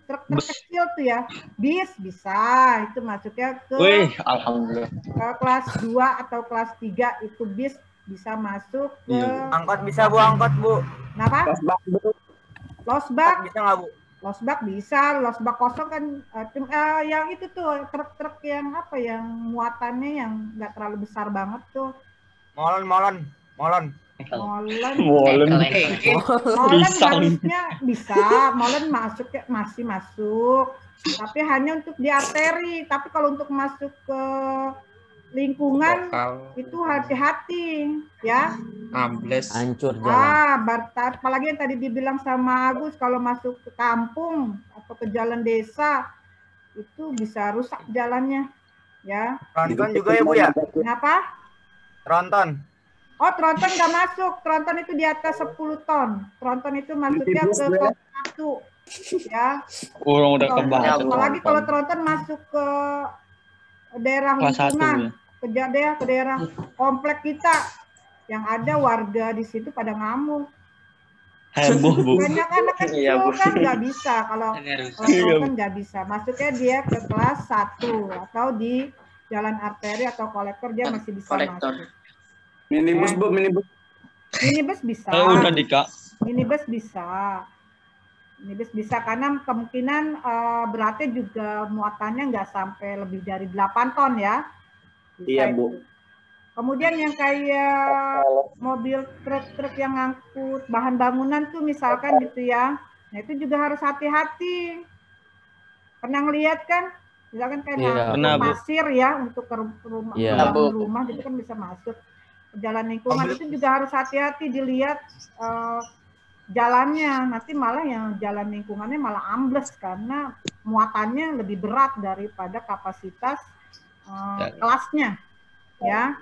truk kecil tuh ya, bis bisa, itu masuknya ke alhamdulillah. Kelas 2 atau kelas 3 itu bis bisa masuk ke Angkot bisa Bu, angkot Bu. Kenapa? Losbak Bisa nggak Bu? Losbak bisa, losbak kosong kan yang itu tuh truk-truk yang apa yang muatannya yang nggak terlalu besar banget tuh. Molen. Molen Pisang. harusnya bisa, molen masih masuk, tapi hanya untuk di arteri. Tapi kalau untuk masuk ke lingkungan itu hati-hati ya. Ambles. Hancur jalan. Apalagi yang tadi dibilang sama Agus, kalau masuk ke kampung atau ke jalan desa itu bisa rusak jalannya ya. Tronton juga ya Bu ya? Kenapa? Tronton. Oh, tronton nggak masuk. Tronton itu di atas 10 ton. Tronton itu masuknya ke kelas 1 ya. Udah kebaca. Apalagi kalau tronton masuk ke daerah lingkungan, ke daerah komplek kita, yang ada warga di situ pada ngamuk. Heboh, Bu. Banyak anak kecil kan nggak bisa kalau tronton nggak bisa. Masuknya dia ke kelas 1 atau di jalan arteri atau kolektor dia masih bisa masuk. Minibus Bu, minibus. Minibus bisa. Udah Dika. Minibus bisa. Minibus bisa karena kemungkinan beratnya juga muatannya nggak sampai lebih dari 8 ton ya. Bisa Iya itu. Bu. Kemudian yang kayak mobil truk-truk yang ngangkut bahan bangunan tuh misalkan gitu ya. Nah itu juga harus hati-hati. Pernah ngeliat kan? Misalkan kayak pasir ya untuk ke rumah gitu kan bisa masuk. Jalan lingkungan itu juga harus hati-hati dilihat jalannya, nanti malah yang jalan lingkungannya malah ambles karena muatannya lebih berat daripada kapasitas kelasnya ya.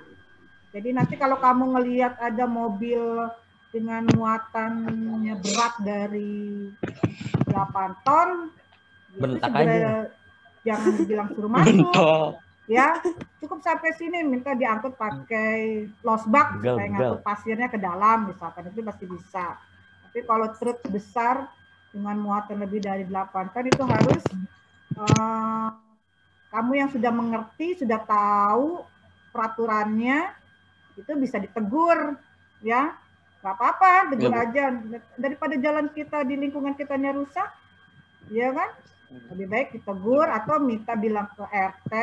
Jadi nanti kalau kamu ngelihat ada mobil dengan muatannya berat dari 8 ton Bentak itu aja. jangan dibilang suruh masuk. Ya, cukup sampai sini minta diangkut pakai losbak supaya ngangkut pasirnya ke dalam misalkan, itu pasti bisa. Tapi kalau truk besar dengan muatan lebih dari 8 ton itu harus kamu yang sudah mengerti, sudah tahu peraturannya itu bisa ditegur ya. Gak apa-apa, tegur aja daripada jalan kita di lingkungan kitanya rusak. Ya kan? Lebih baik ditegur atau minta bilang ke RT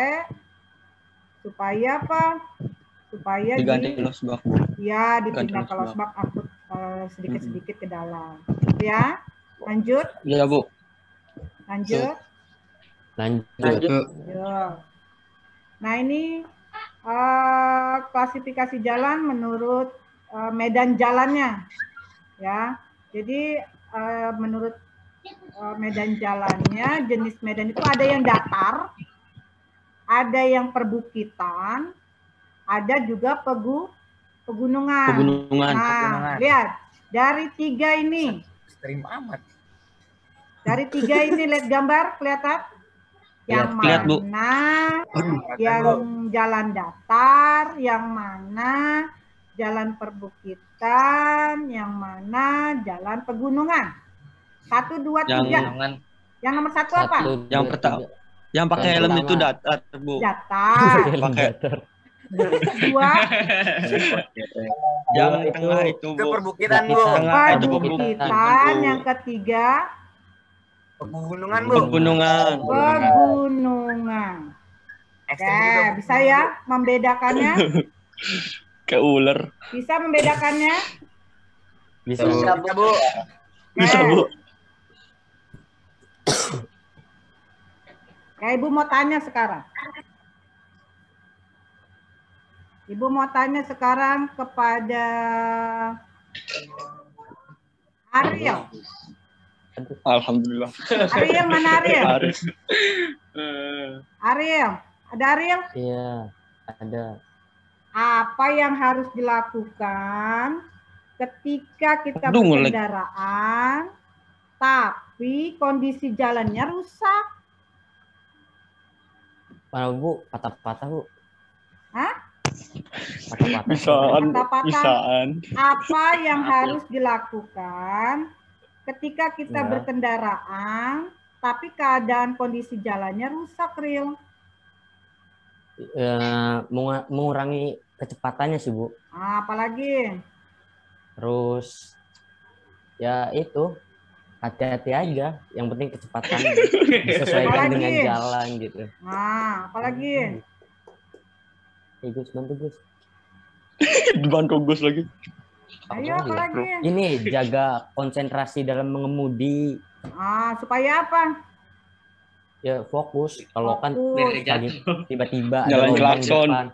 supaya apa? Supaya diganti losbak. Ya, dipindah ke losbak, angkut sedikit-sedikit ke dalam. Ya, lanjut. Iya, Bu. Lanjut. Nah, ini klasifikasi jalan menurut medan jalannya. Ya. Jadi menurut medan jalannya, jenis medan itu ada yang datar, ada yang perbukitan, ada juga pegunungan. Nah, lihat dari 3 ini. Ekstrim amat. Dari 3 ini lihat gambar kelihatan? Yang mana yang jalan datar, yang mana jalan perbukitan, yang mana jalan pegunungan. 1, 2, 3. Yang nomor 1 apa? Yang pertama. Yang pakai helm itu datar, Bu. Datar. Pakai 2. Yang tengah itu, Bu. Itu perbukitan, Bu. Perbukitan. Yang ketiga pegunungan, Bu. Pegunungan. Oke, bisa ya membedakannya? Kayak ular. Bisa membedakannya? Bisa, Bu. Bisa, Bu. Kayak Ibu mau tanya sekarang. Ibu mau tanya sekarang kepada Ariel. Alhamdulillah. Ariel, mana Ariel? Harus. Ariel, ada Ariel? Iya, ada. Apa yang harus dilakukan ketika kita Aduh, ngelag. berkendaraan, tapi kondisi jalannya rusak? Mana Bu? Patah-patah Bu. Hah? Patah-patah. Bisaan, Patah-patah. bisaan. Apa yang harus dilakukan ketika kita Ya. berkendaraan, tapi keadaan kondisi jalannya rusak, Ril? Mengurangi kecepatannya sih Bu. Apalagi? Terus ya itu hati-hati aja. Yang penting kecepatan disesuaikan Apalagi? dengan jalan gitu. Nah, apalagi? Gus, bantu Gus. Dibantu Gus lagi. Ayo, apalagi? Ini jaga konsentrasi dalam mengemudi. Supaya apa? Ya fokus. Kalau kan Fokus. lagi tiba-tiba ada Jalan lubang klakson. depan,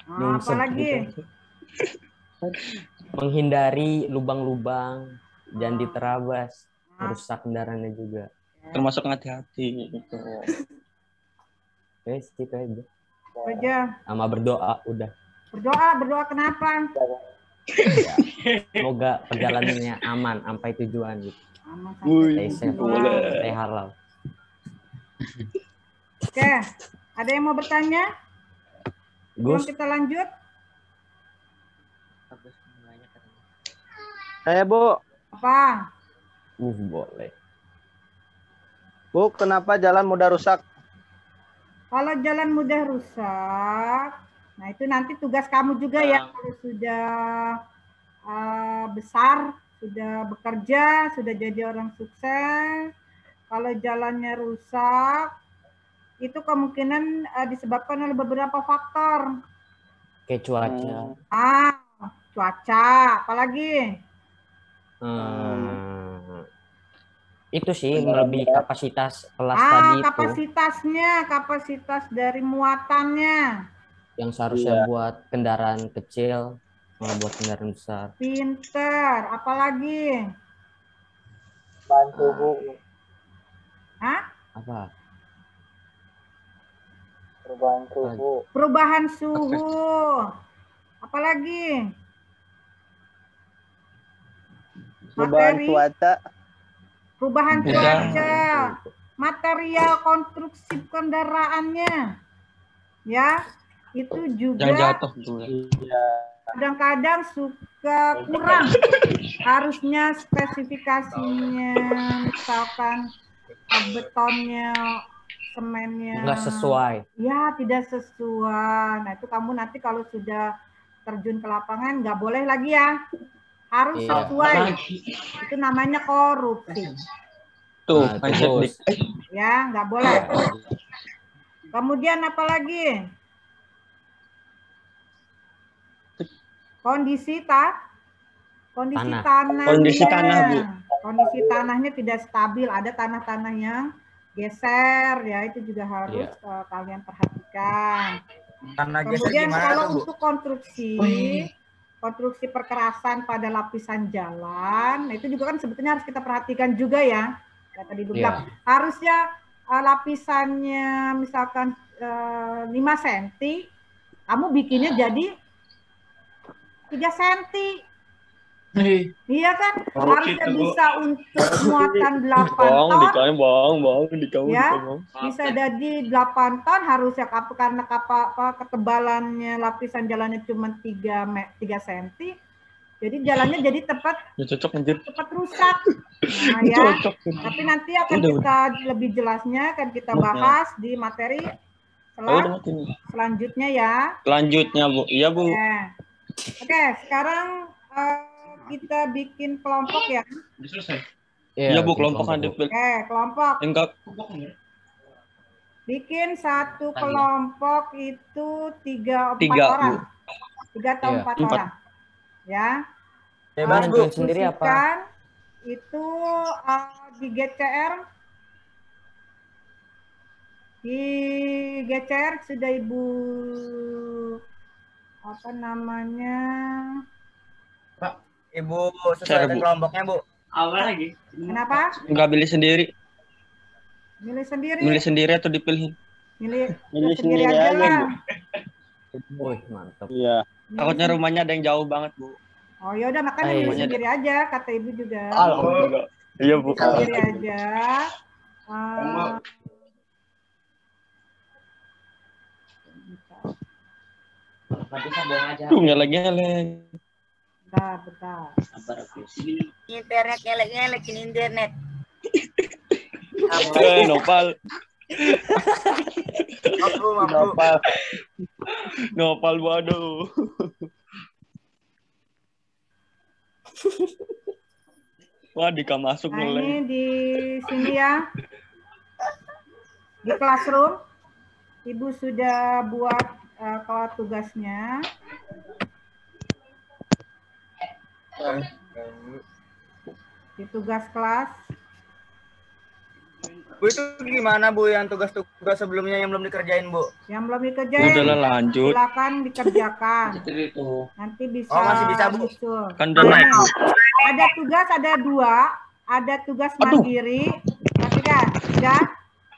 nyungsep Apalagi? gitu. Menghindari lubang-lubang, jangan diterabas, merusak kendaraannya juga. Termasuk hati-hati gitu. Guys, gitu aja. Aja. Sama berdoa udah. Berdoa kenapa? Semoga perjalanannya aman sampai tujuan gitu. Aman Wih, Stay safe, boleh. stay halal. Oke, ada yang mau bertanya? Sebelum Gus, kita lanjut, Saya Bu, apa? boleh. Bu, kenapa jalan mudah rusak? Kalau jalan mudah rusak, nah itu nanti tugas kamu juga ya kalau sudah besar, sudah bekerja, sudah jadi orang sukses. Kalau jalannya rusak, itu kemungkinan disebabkan oleh beberapa faktor. Kayak cuaca. Cuaca, apalagi? Itu sih melebihi kapasitas kelas tadi itu. Kapasitas dari muatannya. Yang seharusnya buat kendaraan kecil, malah buat kendaraan besar. Pinter, apalagi? Bahan tubuh. Apa? Perubahan tubuh. Perubahan suhu. Apalagi? Perubahan cuaca. Perubahan cuaca. Material konstruksi kendaraannya. Ya, itu juga Yang jatuh dulu. kadang-kadang suka kurang. Harusnya spesifikasinya, misalkan betonnya, semennya Nggak sesuai. Ya, tidak sesuai. Nah, itu kamu nanti kalau sudah terjun ke lapangan nggak boleh lagi ya. Harus sesuai. Itu namanya korupsi. Tuh, Nah, mindset terus. Ya, nggak boleh. Kemudian apa lagi? Kondisi Tanah. tanahnya. Kondisi tanah, Bu. Kondisi tanahnya tidak stabil. Ada tanah-tanah yang geser, ya itu juga harus kalian perhatikan. Tanah geser Kemudian gimana kalau tuh, Bu? untuk konstruksi perkerasan pada lapisan jalan, nah itu juga kan sebetulnya harus kita perhatikan juga ya. Ya tadi bilang harusnya lapisannya misalkan 5 cm, kamu bikinnya jadi 3 cm. Iya kan? Harusnya bisa untuk muatan 8 ton. Ya, bisa jadi 8 ton harusnya karena ketebalannya lapisan jalannya cuma 3 cm. Jadi jalannya jadi cepat rusak. Nah, ya. Tapi nanti akan kita lebih jelasnya akan kita bahas di materi selanjutnya ya. Selanjutnya, Bu. Iya, Bu. Oke, sekarang kita bikin kelompok ya. Iya, Bu, kelompok ada. Kelompok. Enggak. Bikin satu kelompok itu 3-4 orang. 3 atau 4 orang. Ya. Bebas Bu sendiri apa? Itu di GCR. Di GCR sudah Ibu apa namanya? Ibu sesuai Bu. kelompoknya, Bu. Apa lagi? Kenapa? Nggak pilih sendiri. Milih sendiri. Milih sendiri atau dipilihin? Milih Milih sendiri sendiri aja aja, lah. Wih, mantap. Iya. Takutnya rumahnya ada yang jauh banget, Bu. Oh ya udah makanya milih Rumahnya sendiri aja kata ibu juga. Alhamdulillah. Iya, Bu. Sendiri aja. Berarti sambung aja. Tuh, ngeleng-ngeleng. Bentar. Internet ngelek-ngelek ini internet. Nopal. Nopal, waduh. Wah, Dika masuk Nah ini ngeleng. di sini ya. Di classroom. Ibu sudah buat kelas tugasnya. Di tugas kelas. Bu, itu gimana, Bu, yang tugas-tugas sebelumnya yang belum dikerjain, Bu? Yang belum dikerjain, Udahlah, lanjut. silakan dikerjakan. Itu. Nanti bisa. Oh, masih bisa, Bu. nyusul. Kan udah naik. Ada tugas ada 2, ada tugas mandiri. Perhatikan, sudah.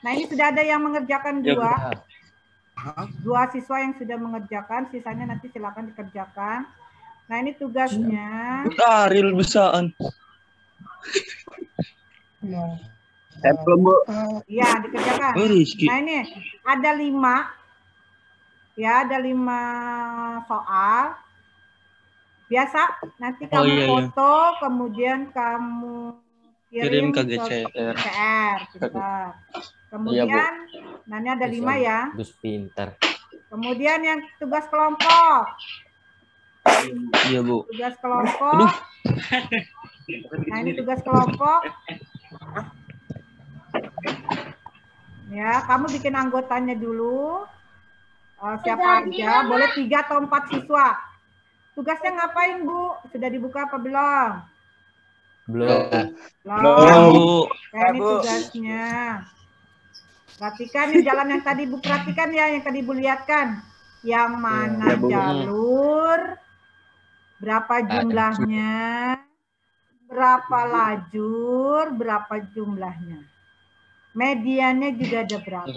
Nah ini sudah ada yang mengerjakan Ya, 2 siswa yang sudah mengerjakan, sisanya nanti silakan dikerjakan. Nah ini tugasnya. Ariel bisaan. Iya dikerjakan. Oh, Rizky. Nah ini ada 5, ya ada 5 soal. Biasa nanti kamu iya. foto, kemudian kamu Kirim ke GCR. GCR. Bentar. Kemudian, nah ini ada 5 ya. Gus pinter. Kemudian yang tugas kelompok. Iya, Bu. Tugas kelompok. Nah ini tugas kelompok. Ya, kamu bikin anggotanya dulu. Siapa aja, boleh 3 atau 4 siswa. Tugasnya ngapain, Bu? Sudah dibuka apa belum? Belum. Bu. Nah, ini tugasnya. Perhatikan nih jalan yang tadi Bu perhatikan ya, yang tadi Bu lihatkan. Yang mana jalur, berapa jumlahnya, berapa lajur, berapa jumlahnya. Mediannya juga ada berapa.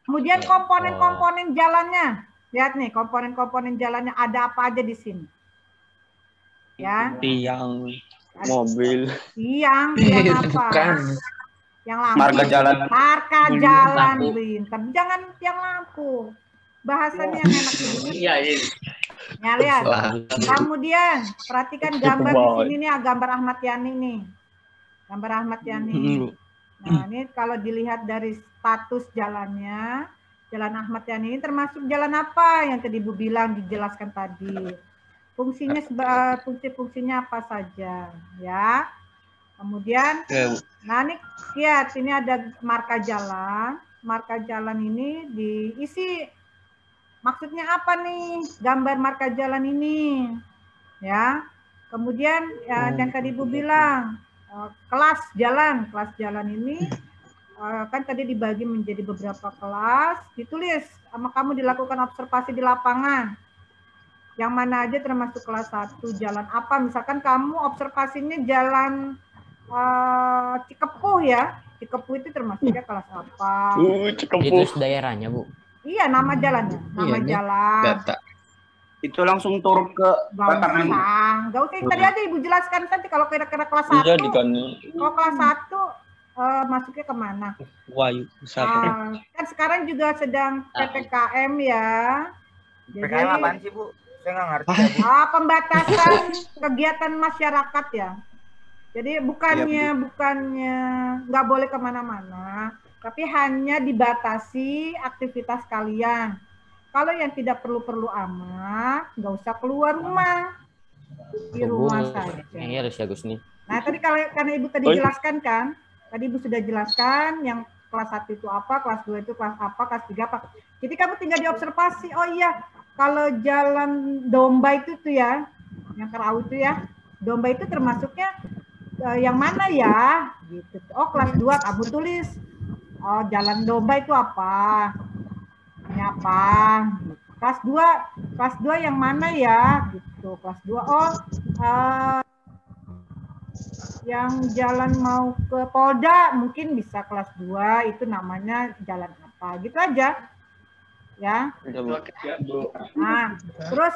Kemudian komponen-komponen jalannya. Lihat nih, komponen-komponen jalannya ada apa aja di sini. Ya. Tiang, mobil. Tiang apa? Yang lampu. Marka jalan. Marka jalan, Win. Tapi jangan tiang lampu. Bahasanya yang enak ini. Iya, iya. Ya, lihat. Kemudian perhatikan gambar di sini nih, gambar Ahmad Yani nih. Gambar Ahmad Yani. Nah, ini kalau dilihat dari status jalannya, Jalan Ahmad Yani ini termasuk jalan apa yang tadi Bu bilang dijelaskan tadi. Fungsinya fungsi-fungsinya apa saja, ya. Kemudian, nah ini lihat ini ada marka jalan. Marka jalan ini diisi. Maksudnya apa nih gambar marka jalan ini, ya. Kemudian yang tadi Bu bilang kelas jalan ini. Kan tadi dibagi menjadi beberapa kelas, ditulis sama kamu dilakukan observasi di lapangan. Yang mana aja termasuk kelas 1, jalan apa? Misalkan kamu observasinya jalan Cikepuh ya. Cikepuh itu termasuknya kelas apa? Itu daerahnya, Bu. Iya, nama jalannya. Nama jalan. Data. Itu langsung turun ke Gak usah. Tadi aja Ibu jelaskan nanti kalau kira-kira kelas 1. Iya, kan. Kalau kelas 1 masuknya kemana? Wahyu, kan sekarang juga sedang PPKM ya. PPKM apaan sih, Bu? Saya nggak ngerti. Pembatasan kegiatan masyarakat ya. Jadi bukannya nggak boleh kemana-mana, tapi hanya dibatasi aktivitas kalian. Kalau yang tidak perlu-perlu amat, nggak usah keluar rumah. Di rumah saja. Iya, harus ya Gus nih. Nah tadi karena Ibu tadi jelaskan kan, tadi Ibu sudah jelaskan yang kelas 1 itu apa, kelas 2 itu kelas apa, kelas 3 apa. Jadi kamu tinggal diobservasi, oh iya, kalau jalan domba itu tuh ya, yang Kerau itu ya, domba itu termasuknya yang mana ya? Gitu. Oh kelas 2 kamu tulis, oh jalan domba itu apa? Ini apa? Kelas 2 kelas 2 yang mana ya? Gitu. Kelas 2. Oh, yang jalan mau ke Polda mungkin bisa kelas 2, itu namanya jalan apa? Gitu aja. Ya. Nah, terus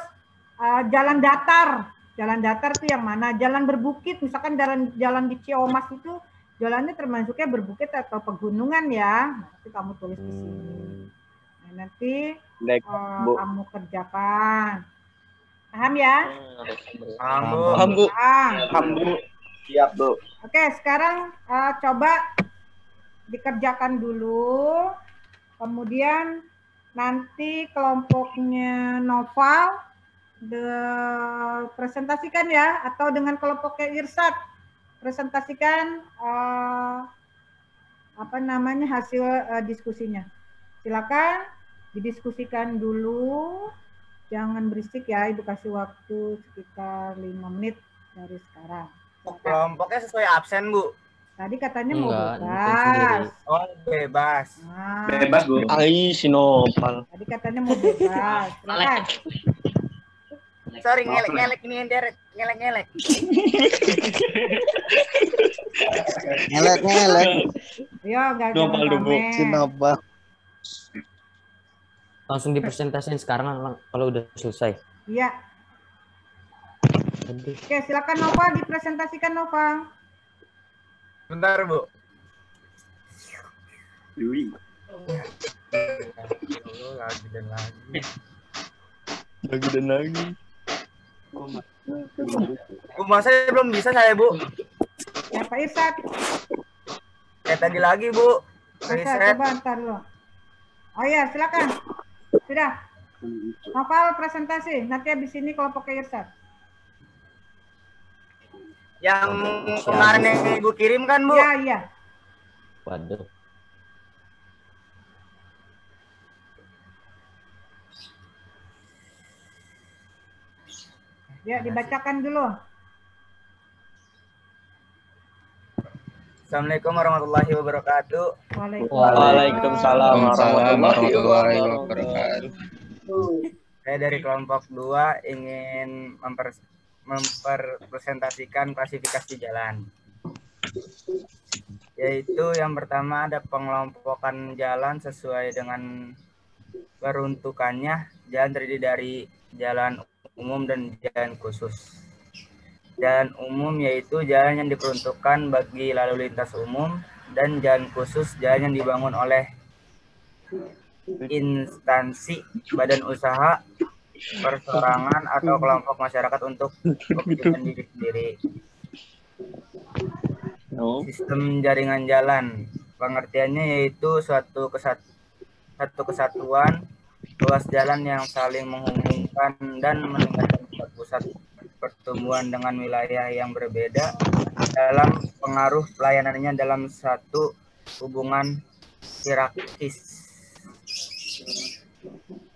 jalan datar. Jalan datar itu yang mana? Jalan berbukit, misalkan jalan di Ciomas itu jalannya termasuknya berbukit atau pegunungan ya. Nanti kamu tulis di sini. Nah, nanti kamu kerjakan. Paham ya? Paham, Bu. Paham. Bu. Siap, Bu. Oke, sekarang coba dikerjakan dulu. Kemudian nanti kelompoknya Noval presentasikan ya, atau dengan kelompoknya Irsad presentasikan hasil diskusinya. Silakan didiskusikan dulu, jangan berisik ya, Ibu kasih waktu sekitar 5 menit dari sekarang. Silakan. Kelompoknya sesuai absen, Bu. Tadi katanya mau Enggak, bebas. Oh, bebas. Nah, Bebas, Bu. Ai si Nopal. tadi katanya mau bebas. Silakan. Sorry, ngelek-ngelek ini Derek. Ngelek-ngelek. Ngelek. Ayo, enggak Nopal dulu. Kenapa? Langsung dipresentasiin sekarang kalau udah selesai. Iya. Oke, silakan Nova, dipresentasikan Nova. Bentar, Bu. Lagi dan lagi. Bu, masa belum bisa saya, Bu? Ya, Pak Irsad. Kayak tadi lagi, Bu. Bisa, Riset. coba ntar dulu. Oh iya, silakan. Sudah. Noval presentasi. Nanti habis ini kelompok Irsad. Yang kemarin yang Ibu kirim kan, Bu? Iya, iya. Waduh. Ya, dibacakan dulu. Assalamualaikum warahmatullahi wabarakatuh. Waalaikumsalam warahmatullahi wabarakatuh. Saya dari kelompok 2 ingin mempresentasikan klasifikasi jalan. Yaitu yang pertama ada pengelompokan jalan sesuai dengan peruntukannya. Jalan terdiri dari jalan umum dan jalan khusus. Jalan umum yaitu jalan yang diperuntukkan bagi lalu lintas umum, dan jalan khusus jalan yang dibangun oleh instansi, badan usaha, perseorangan atau kelompok masyarakat untuk kepentingan diri sendiri. Sistem jaringan jalan, pengertiannya yaitu suatu kesatuan ruas jalan yang saling menghubungkan dan meningkatkan pusat pertumbuhan dengan wilayah yang berbeda dalam pengaruh pelayanannya dalam satu hubungan hierarkis.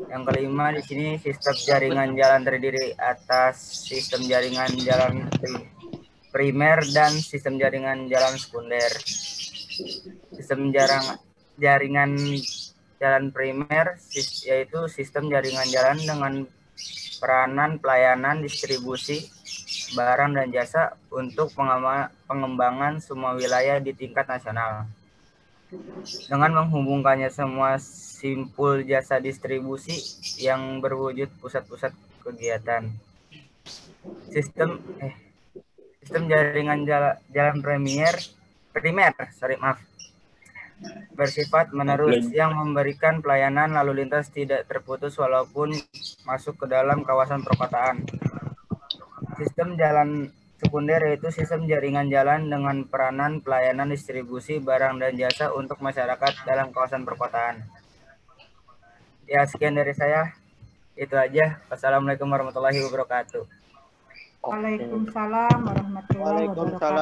Yang kelima di sini sistem jaringan jalan terdiri atas sistem jaringan jalan primer dan sistem jaringan jalan sekunder. Sistem jaringan jalan primer yaitu sistem jaringan jalan dengan peranan pelayanan distribusi barang dan jasa untuk pengembangan semua wilayah di tingkat nasional dengan menghubungkannya semua simpul jasa distribusi yang berwujud pusat-pusat kegiatan. Sistem jaringan jalan primer bersifat menerus yang memberikan pelayanan lalu lintas tidak terputus walaupun masuk ke dalam kawasan perkotaan. Sistem jalan sekunder yaitu sistem jaringan jalan dengan peranan pelayanan distribusi barang dan jasa untuk masyarakat dalam kawasan perkotaan. Ya, sekian dari saya. Itu aja. Wassalamualaikum warahmatullahi wabarakatuh. Waalaikumsalam warahmatullahi wabarakatuh. Kita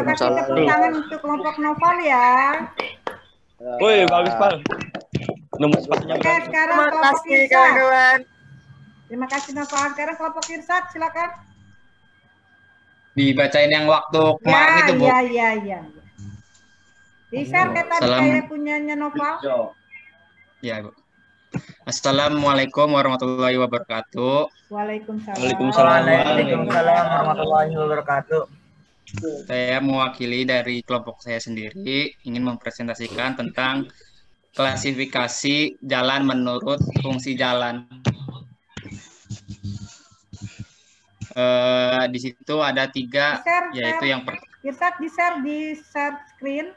kasih Waalaikumsalam. tepuk tangan untuk kelompok Noval ya. Woi, bagus, Pal. Nomor sepatunya. Oke, sekarang Terima kelompok kasih, Irsad. kawan-kawan. Terima kasih Noval. Sekarang kelompok Irsad, silakan. Dibacain yang waktu kemarin itu, Bu. Ya. Di-share kayak tadi Salam. kayak punyanya Noval. Ya, Bu. Assalamualaikum warahmatullahi wabarakatuh. Waalaikumsalam. Waalaikumsalam warahmatullahi wabarakatuh. Saya mewakili dari kelompok saya sendiri ingin mempresentasikan tentang klasifikasi jalan menurut fungsi jalan. Di situ ada 3, yaitu yang pertama. Irsat di share screen.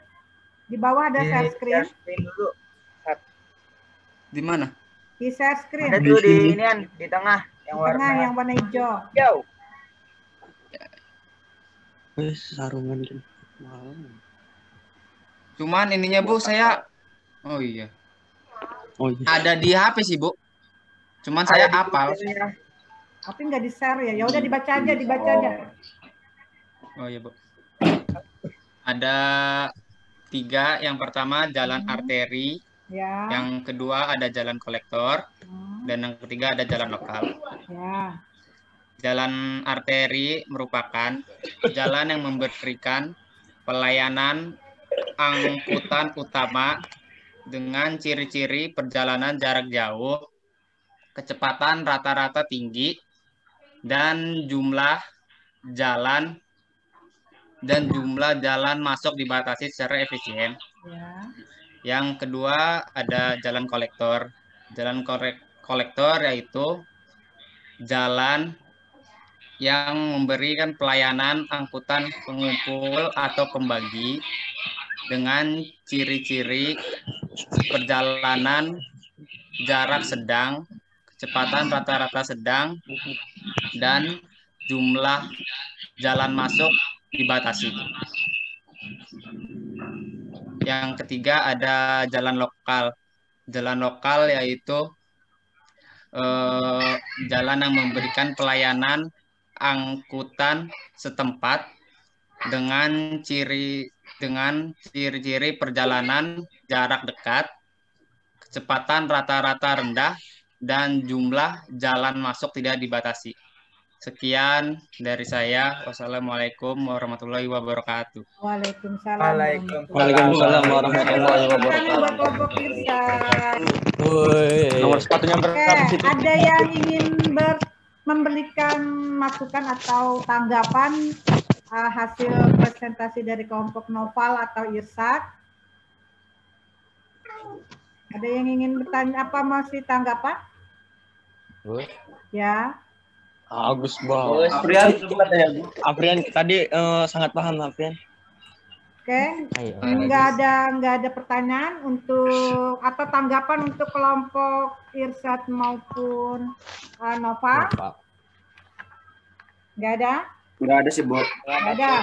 Di bawah ada share screen. Dulu. Di mana? Di share screen. Ada tuh di inian di tengah yang Tengah yang warna hijau. hijau. Sarungan. Cuman ininya Bu, saya oh iya. Oh iya. Ada di HP sih Bu. Cuman saya hafal. Tapi nggak di-share ya. Ya udah dibaca aja. Oh iya Bu. Ada 3. Yang pertama jalan arteri. Ya. Yang kedua ada jalan kolektor. Dan yang ketiga ada jalan lokal. Ya. Jalan arteri merupakan jalan yang memberikan pelayanan angkutan utama dengan ciri-ciri perjalanan jarak jauh, kecepatan rata-rata tinggi, dan jumlah jalan masuk dibatasi secara efisien. Ya. Yang kedua ada jalan kolektor. Jalan kolektor yaitu jalan yang memberikan pelayanan angkutan pengumpul atau pembagi dengan ciri-ciri perjalanan jarak sedang, kecepatan rata-rata sedang, dan jumlah jalan masuk dibatasi. Yang ketiga ada jalan lokal. Jalan lokal yaitu jalan yang memberikan pelayanan angkutan setempat dengan ciri-ciri perjalanan jarak dekat, kecepatan rata-rata rendah, dan jumlah jalan masuk tidak dibatasi. Sekian dari saya. Wassalamualaikum warahmatullahi wabarakatuh. Waalaikumsalam. Waalaikumsalam warahmatullahi wabarakatuh. Nomor sepatunya berapa situ? Ada yang ingin memberikan masukan atau tanggapan hasil presentasi dari kelompok Noval atau Irsat? Ada yang ingin bertanya apa, masih tanggapan? Ya. Agus banget. Afrian tadi sangat paham Afrian. Oke, nggak ada pertanyaan untuk atau tanggapan untuk kelompok Irsat maupun Nova? Nggak ada? Nggak ada sih, Bu. Nggak ada.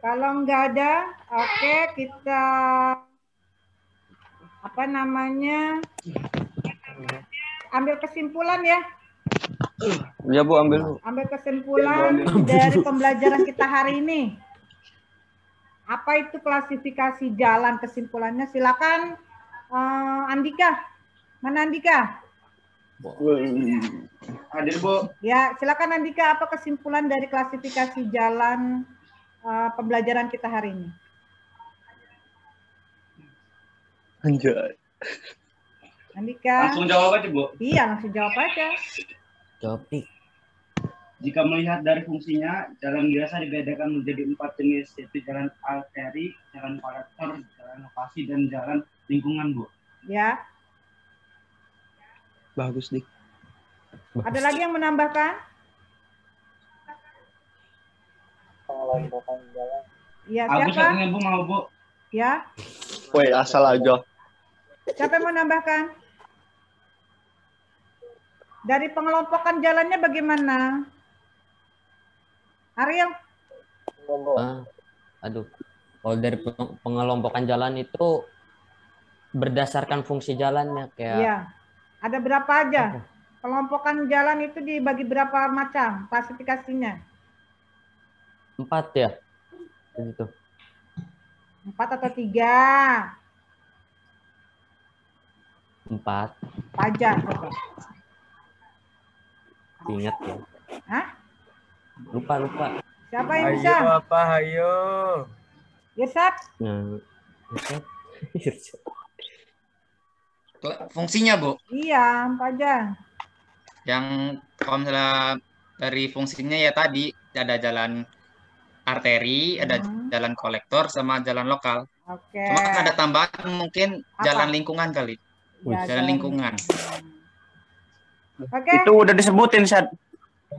Kalau nggak ada, oke, kita ambil kesimpulan ya. Ya Bu, ambil. Ambil kesimpulan dari pembelajaran kita hari ini. Apa itu klasifikasi jalan? Kesimpulannya silakan Andika. Mana Andika? Hadir, Bu. Ya, silakan Andika, apa kesimpulan dari klasifikasi jalan pembelajaran kita hari ini? Anjay. Andika. Langsung jawab aja, Bu. Iya, langsung jawab aja. Jawab nih. Jika melihat dari fungsinya, jalan biasa dibedakan menjadi 4 jenis, yaitu jalan arteri, jalan kolektor, jalan lokasi, dan jalan lingkungan, Bu. Ya. Bagus, Dik. Ada lagi yang menambahkan? Iya, Agus siapa? satunya, Bu, mau, Bu. Ya. Woi, asal aja. Siapa yang mau menambahkan? Dari pengelompokan jalannya bagaimana? Ariel? Aduh, kalau dari pengelompokan jalan itu berdasarkan fungsi jalannya kayak. Iya. Ada berapa aja? Pengelompokan jalan itu dibagi berapa macam klasifikasinya? 4 ya. Begitu. 4 atau 3? 4. Aja coba. Ingat ya. Hah? Lupa. Siapa yang bisa? Ayo apa, ayo. Irsat? Nah, Fungsinya, Bu. Iya, apa aja? Yang kalau misalnya dari fungsinya ya tadi ada jalan arteri, ada jalan kolektor sama jalan lokal. Oke. Cuma kan ada tambahan mungkin jalan lingkungan kali. Ya, Jalan lingkungan. Oke. Itu udah disebutin, Sad.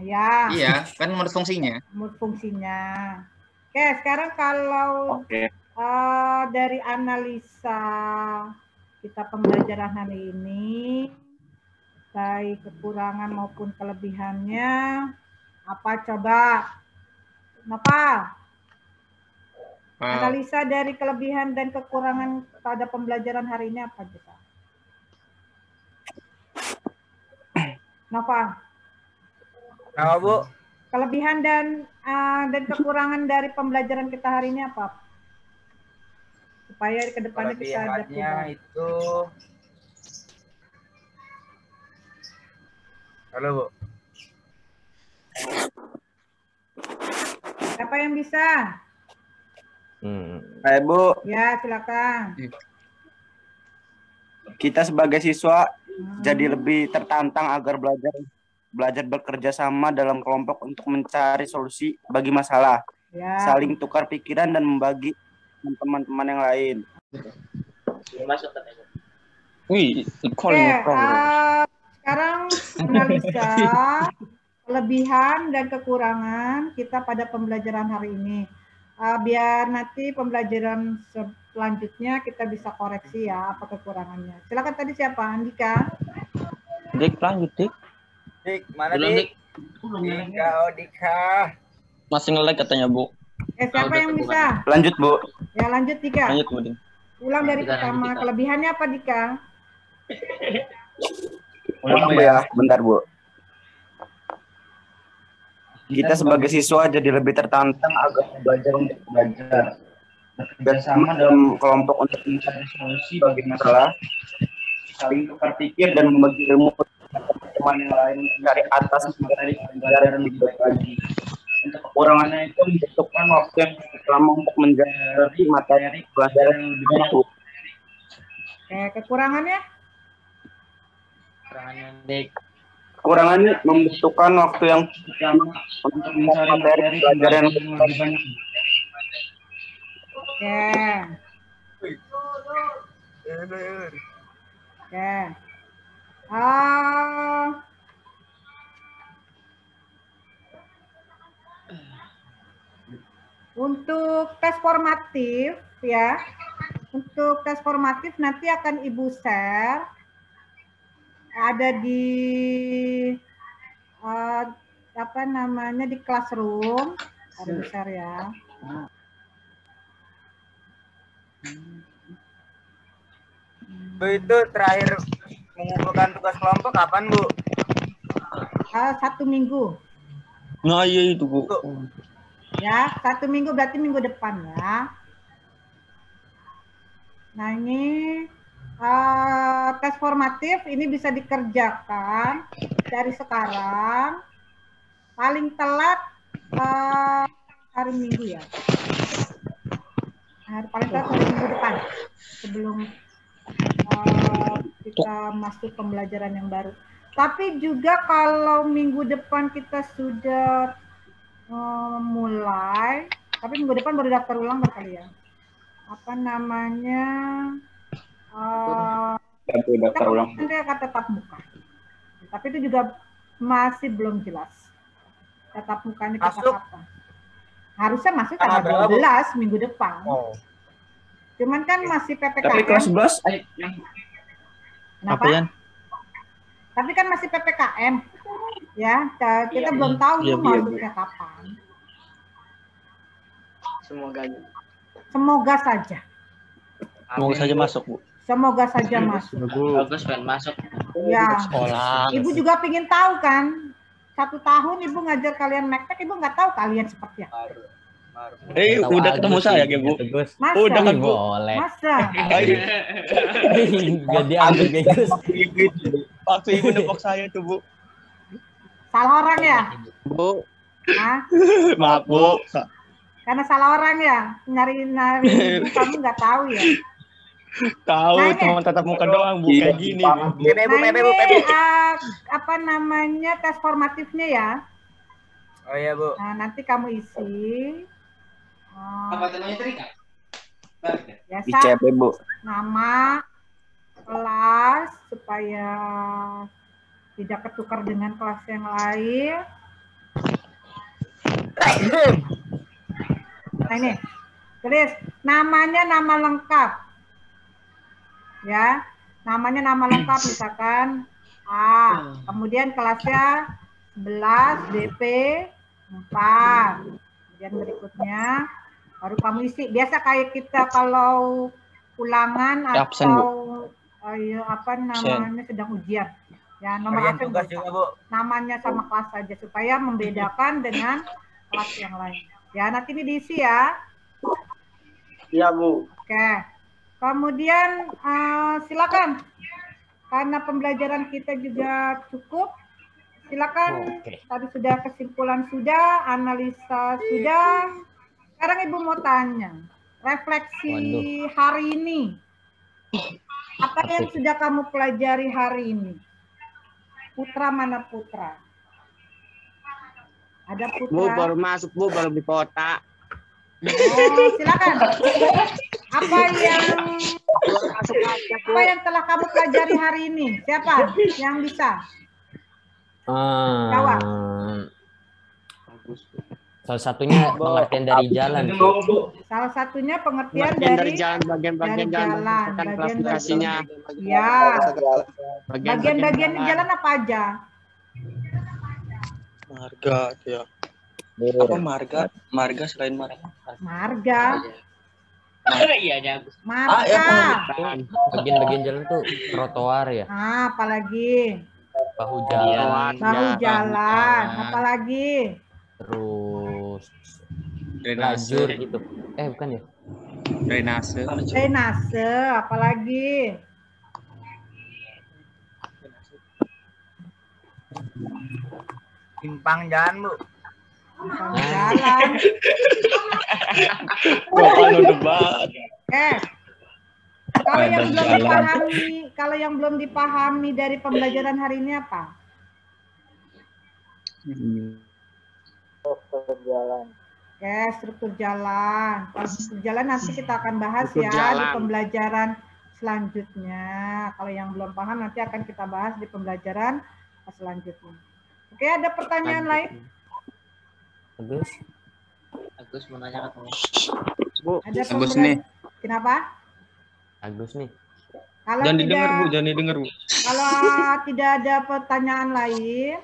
Ya. Iya, kan menurut fungsinya. Menurut fungsinya. Oke, sekarang kalau dari analisa kita pembelajaran hari ini, baik kekurangan maupun kelebihannya, apa coba? Kenapa? Analisa dari kelebihan dan kekurangan pada pembelajaran hari ini apa coba? Kenapa? Kenapa, Bu? Kelebihan dan kekurangan dari pembelajaran kita hari ini apa? Supaya ke depannya kita ada perubahan. Itu halo, Bu. Siapa yang bisa? Hai, Bu. Ya, silakan. Kita sebagai siswa jadi lebih tertantang agar belajar bekerja sama dalam kelompok untuk mencari solusi bagi masalah. Ya. Saling tukar pikiran dan membagi dengan teman-teman yang lain. Wih, Oke, sekarang analisa kelebihan dan kekurangan kita pada pembelajaran hari ini. Biar nanti pembelajaran selanjutnya kita bisa koreksi ya apa kekurangannya. Silakan tadi siapa? Andika. Dik, lanjut, Dik. Dik, mana Dik? Dika, oh Dika. Masih nge-lag katanya, Bu. Siapa yang bisa? Lanjut, Bu. Ya, lanjut Dika. Lanjut, Bu. Ulang dari pertama. Kelebihannya apa, Dika? Ulang, Bu ya. Bentar, Bu. Kita sebagai siswa jadi lebih tertantang agar belajar untuk belajar. Bersama dalam kelompok untuk mencari solusi bagi masalah. Saling tukar pikir dan membagi ilmu teman yang lain dari atas materi pembelajaran lebih baik lagi. Untuk kekurangannya itu membutuhkan waktu yang lama untuk menjadi materi pelajaran yang lebih baik. Kekurangannya? Kekurangannya membutuhkan waktu yang lama untuk mencari materi pelajaran yang lebih banyak. Oke. Oke. Untuk tes formatif ya, untuk tes formatif nanti akan Ibu share, ada di apa namanya di classroom, ada di share ya. Bu, itu terakhir mengumpulkan tugas kelompok kapan, Bu? 1 minggu. Nah, iya itu, Bu. Ya, 1 minggu berarti minggu depan ya. Nah, ini tes formatif ini bisa dikerjakan dari sekarang, paling telat hari Minggu ya. Paling telat hari Minggu depan sebelum kita masuk pembelajaran yang baru. Tapi juga kalau minggu depan kita sudah mulai, tapi minggu depan baru daftar ulang kali ya. Apa namanya? Daftar ulang. Nanti akan tetap muka. Tapi itu juga masih belum jelas. Tetap mukanya kita kapan? Harusnya masuk tanggal 12 minggu depan. Oh. Cuman kan masih PPKM. Tapi kelas 11 Kenapa? Tapi kan masih PPKM. Ya, kita belum tahu masuknya kapan. Semoga saja. Semoga saja masuk, Bu. Semoga saja masuk. Bagus pengen masuk. Ya. Sekolah. Ibu juga pengen tahu kan. 1 tahun Ibu ngajar kalian MacTech, Ibu nggak taau kalian seperti apa. Udah ketemu saya, ya, Bu. Masa? Udah kan, Bu. Boleh. Masa? Jadi ambil Gus. Waktu Ibu nepok saya tuh, Bu. Salah orang ya? Bu. Hah? Maaf, Bu. Karena salah orang ya? Nyari Ibu kamu nggak tahu ya? Tahu Nah, ini. cuma tatap muka doang, bukan gini. Nah, ini apa namanya tes formatifnya ya. Oh iya, Bu. Nah, nanti kamu isi. Apa namanya tadi, Kak? Biasa Di CB, Bu. nama, kelas, supaya tidak ketukar dengan kelas yang lain. Nah ini, tulis namanya nama lengkap. Ya, namanya nama lengkap misalkan A, kemudian kelasnya 11, DP 4. Kemudian berikutnya baru kamu isi. Biasa kayak kita kalau ulangan Absen, atau apa namanya sedang ujian. Ya, nomor Kalian absen tugas bukan. juga, Bu. Namanya sama kelas saja supaya membedakan dengan kelas yang lain. Ya, nanti ini diisi ya. Iya, Bu. Oke. Kemudian silakan. Karena pembelajaran kita juga cukup. Silakan. Oke. Tadi sudah kesimpulan sudah, analisa sudah. Sekarang Ibu mau tanya. Refleksi hari ini. Apa yang sudah kamu pelajari hari ini? Putra mana Putra? Ada Putra? Bu, baru masuk, Bu, baru di kota. Oh, silakan. Apa yang telah kamu pelajari hari ini? Siapa yang bisa? Jawab. Salah satunya pengertian dari jalan. Salah satunya pengertian Bagian dari dari jalan, bagian-bagian jalan, kan klasifikasinya. Ya. Bagian-bagian jalan apa aja? Marga ya. Apa marga? Marga selain marga. Marga. Iya, jago. Marga. Bagian-bagian jalan tuh trotoar ya. Apalagi? Bahu jalan. Bahu jalan. Apalagi? Terus Drainase. lajur gitu. Bukan ya? Drainase. Drainase. Apalagi? Simpang jalan, Bu. Simpang jalan. Kalau yang belum dipahami dari pembelajaran hari ini apa? Struktur jalan. Struktur jalan. Kalau struktur jalan nanti kita akan bahas Struktur ya jalan. di pembelajaran selanjutnya. Kalau yang belum paham nanti akan kita bahas di pembelajaran selanjutnya. Oke, ada pertanyaan lain? Agus mau nanya apa? Ada Agus nih. Kenapa? Agus nih. Kalau Jangan tidak, didengar, Bu, jangan didengar, Bu. Kalau tidak ada pertanyaan lain,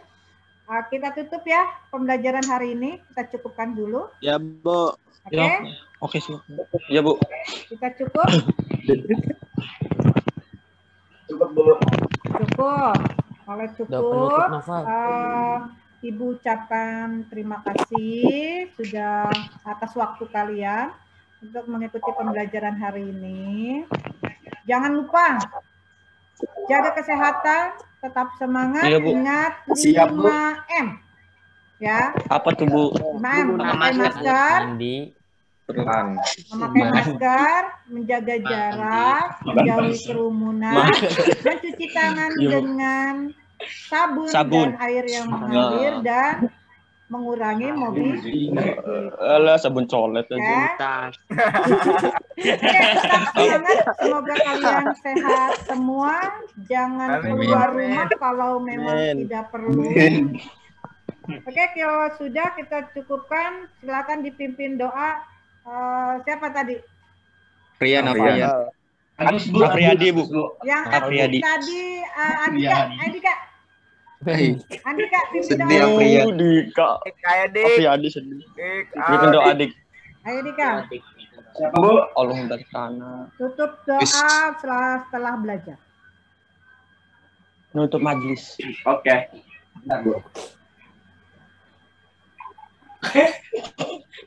kita tutup ya pembelajaran hari ini. Kita cukupkan dulu. Ya, Bu. Oke? Ya. Oke, sih. Ya, Bu. Kita cukup? Cukup, Bu. Cukup. Kalau Udah cukup, penutup, Noval. Ibu ucapkan terima kasih sudah atas waktu kalian untuk mengikuti pembelajaran hari ini. Jangan lupa jaga kesehatan, tetap semangat, Iya, Bu. ingat Siap, Bu. 5M. Ya, Apa tuh, Bu? 5M, memakai masker, Mandi. memakai masker, menjaga jarak, menjauhi kerumunan, mencuci tangan dengan sabun dan air yang mengalir dan mengurangi mobilitas. Alah, sabun colet aja. Oke, tetap semangat. Semoga kalian sehat semua. Jangan keluar rumah kalau memang tidak perlu. Oke, kalau sudah kita cukupkan. Silakan dipimpin doa. Siapa tadi? Rian apa ya? Afriyadi, Bu. Yang Afriyadi. tadi Andika. Andika pimpin Sedih doa. Afriyadi. Dika. Kayak dik. Afriyadi sedih. Dik. Bikin doa, Dik. Ayo Dika, Siapa, Bu? Allah dari sana. tutup doa setelah belajar. Nutup majlis. Oke. Bentar, Bu.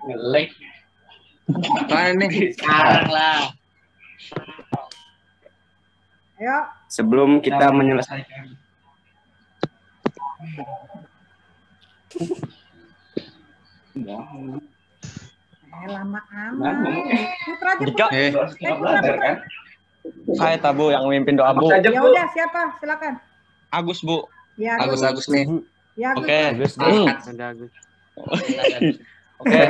Ngelek. Apaan nih? Sekarang lah. Ayo, Sebelum kita menyelesaikan lama amat. Putra aja, Dika. Putra. Putra. Saya tabu yang memimpin doa, Bu. Ya udah, siapa? Silakan. Agus, Bu. Ya, Agus nih. Ya, Agus. Oke. Agus, Ada Agus. Oke.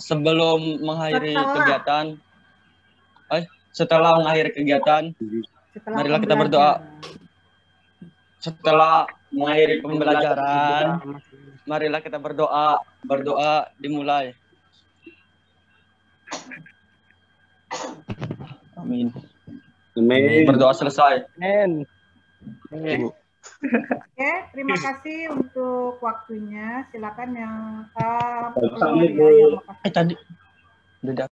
Sebelum mengakhiri kegiatan, setelah mengakhiri kegiatan, marilah kita berdoa. Setelah mengakhiri pembelajaran, marilah kita berdoa. Berdoa dimulai. Amin. Berdoa selesai. Amin. Oke, terima kasih untuk waktunya. Silakan yang Sama, Bu. Tadi. Udah.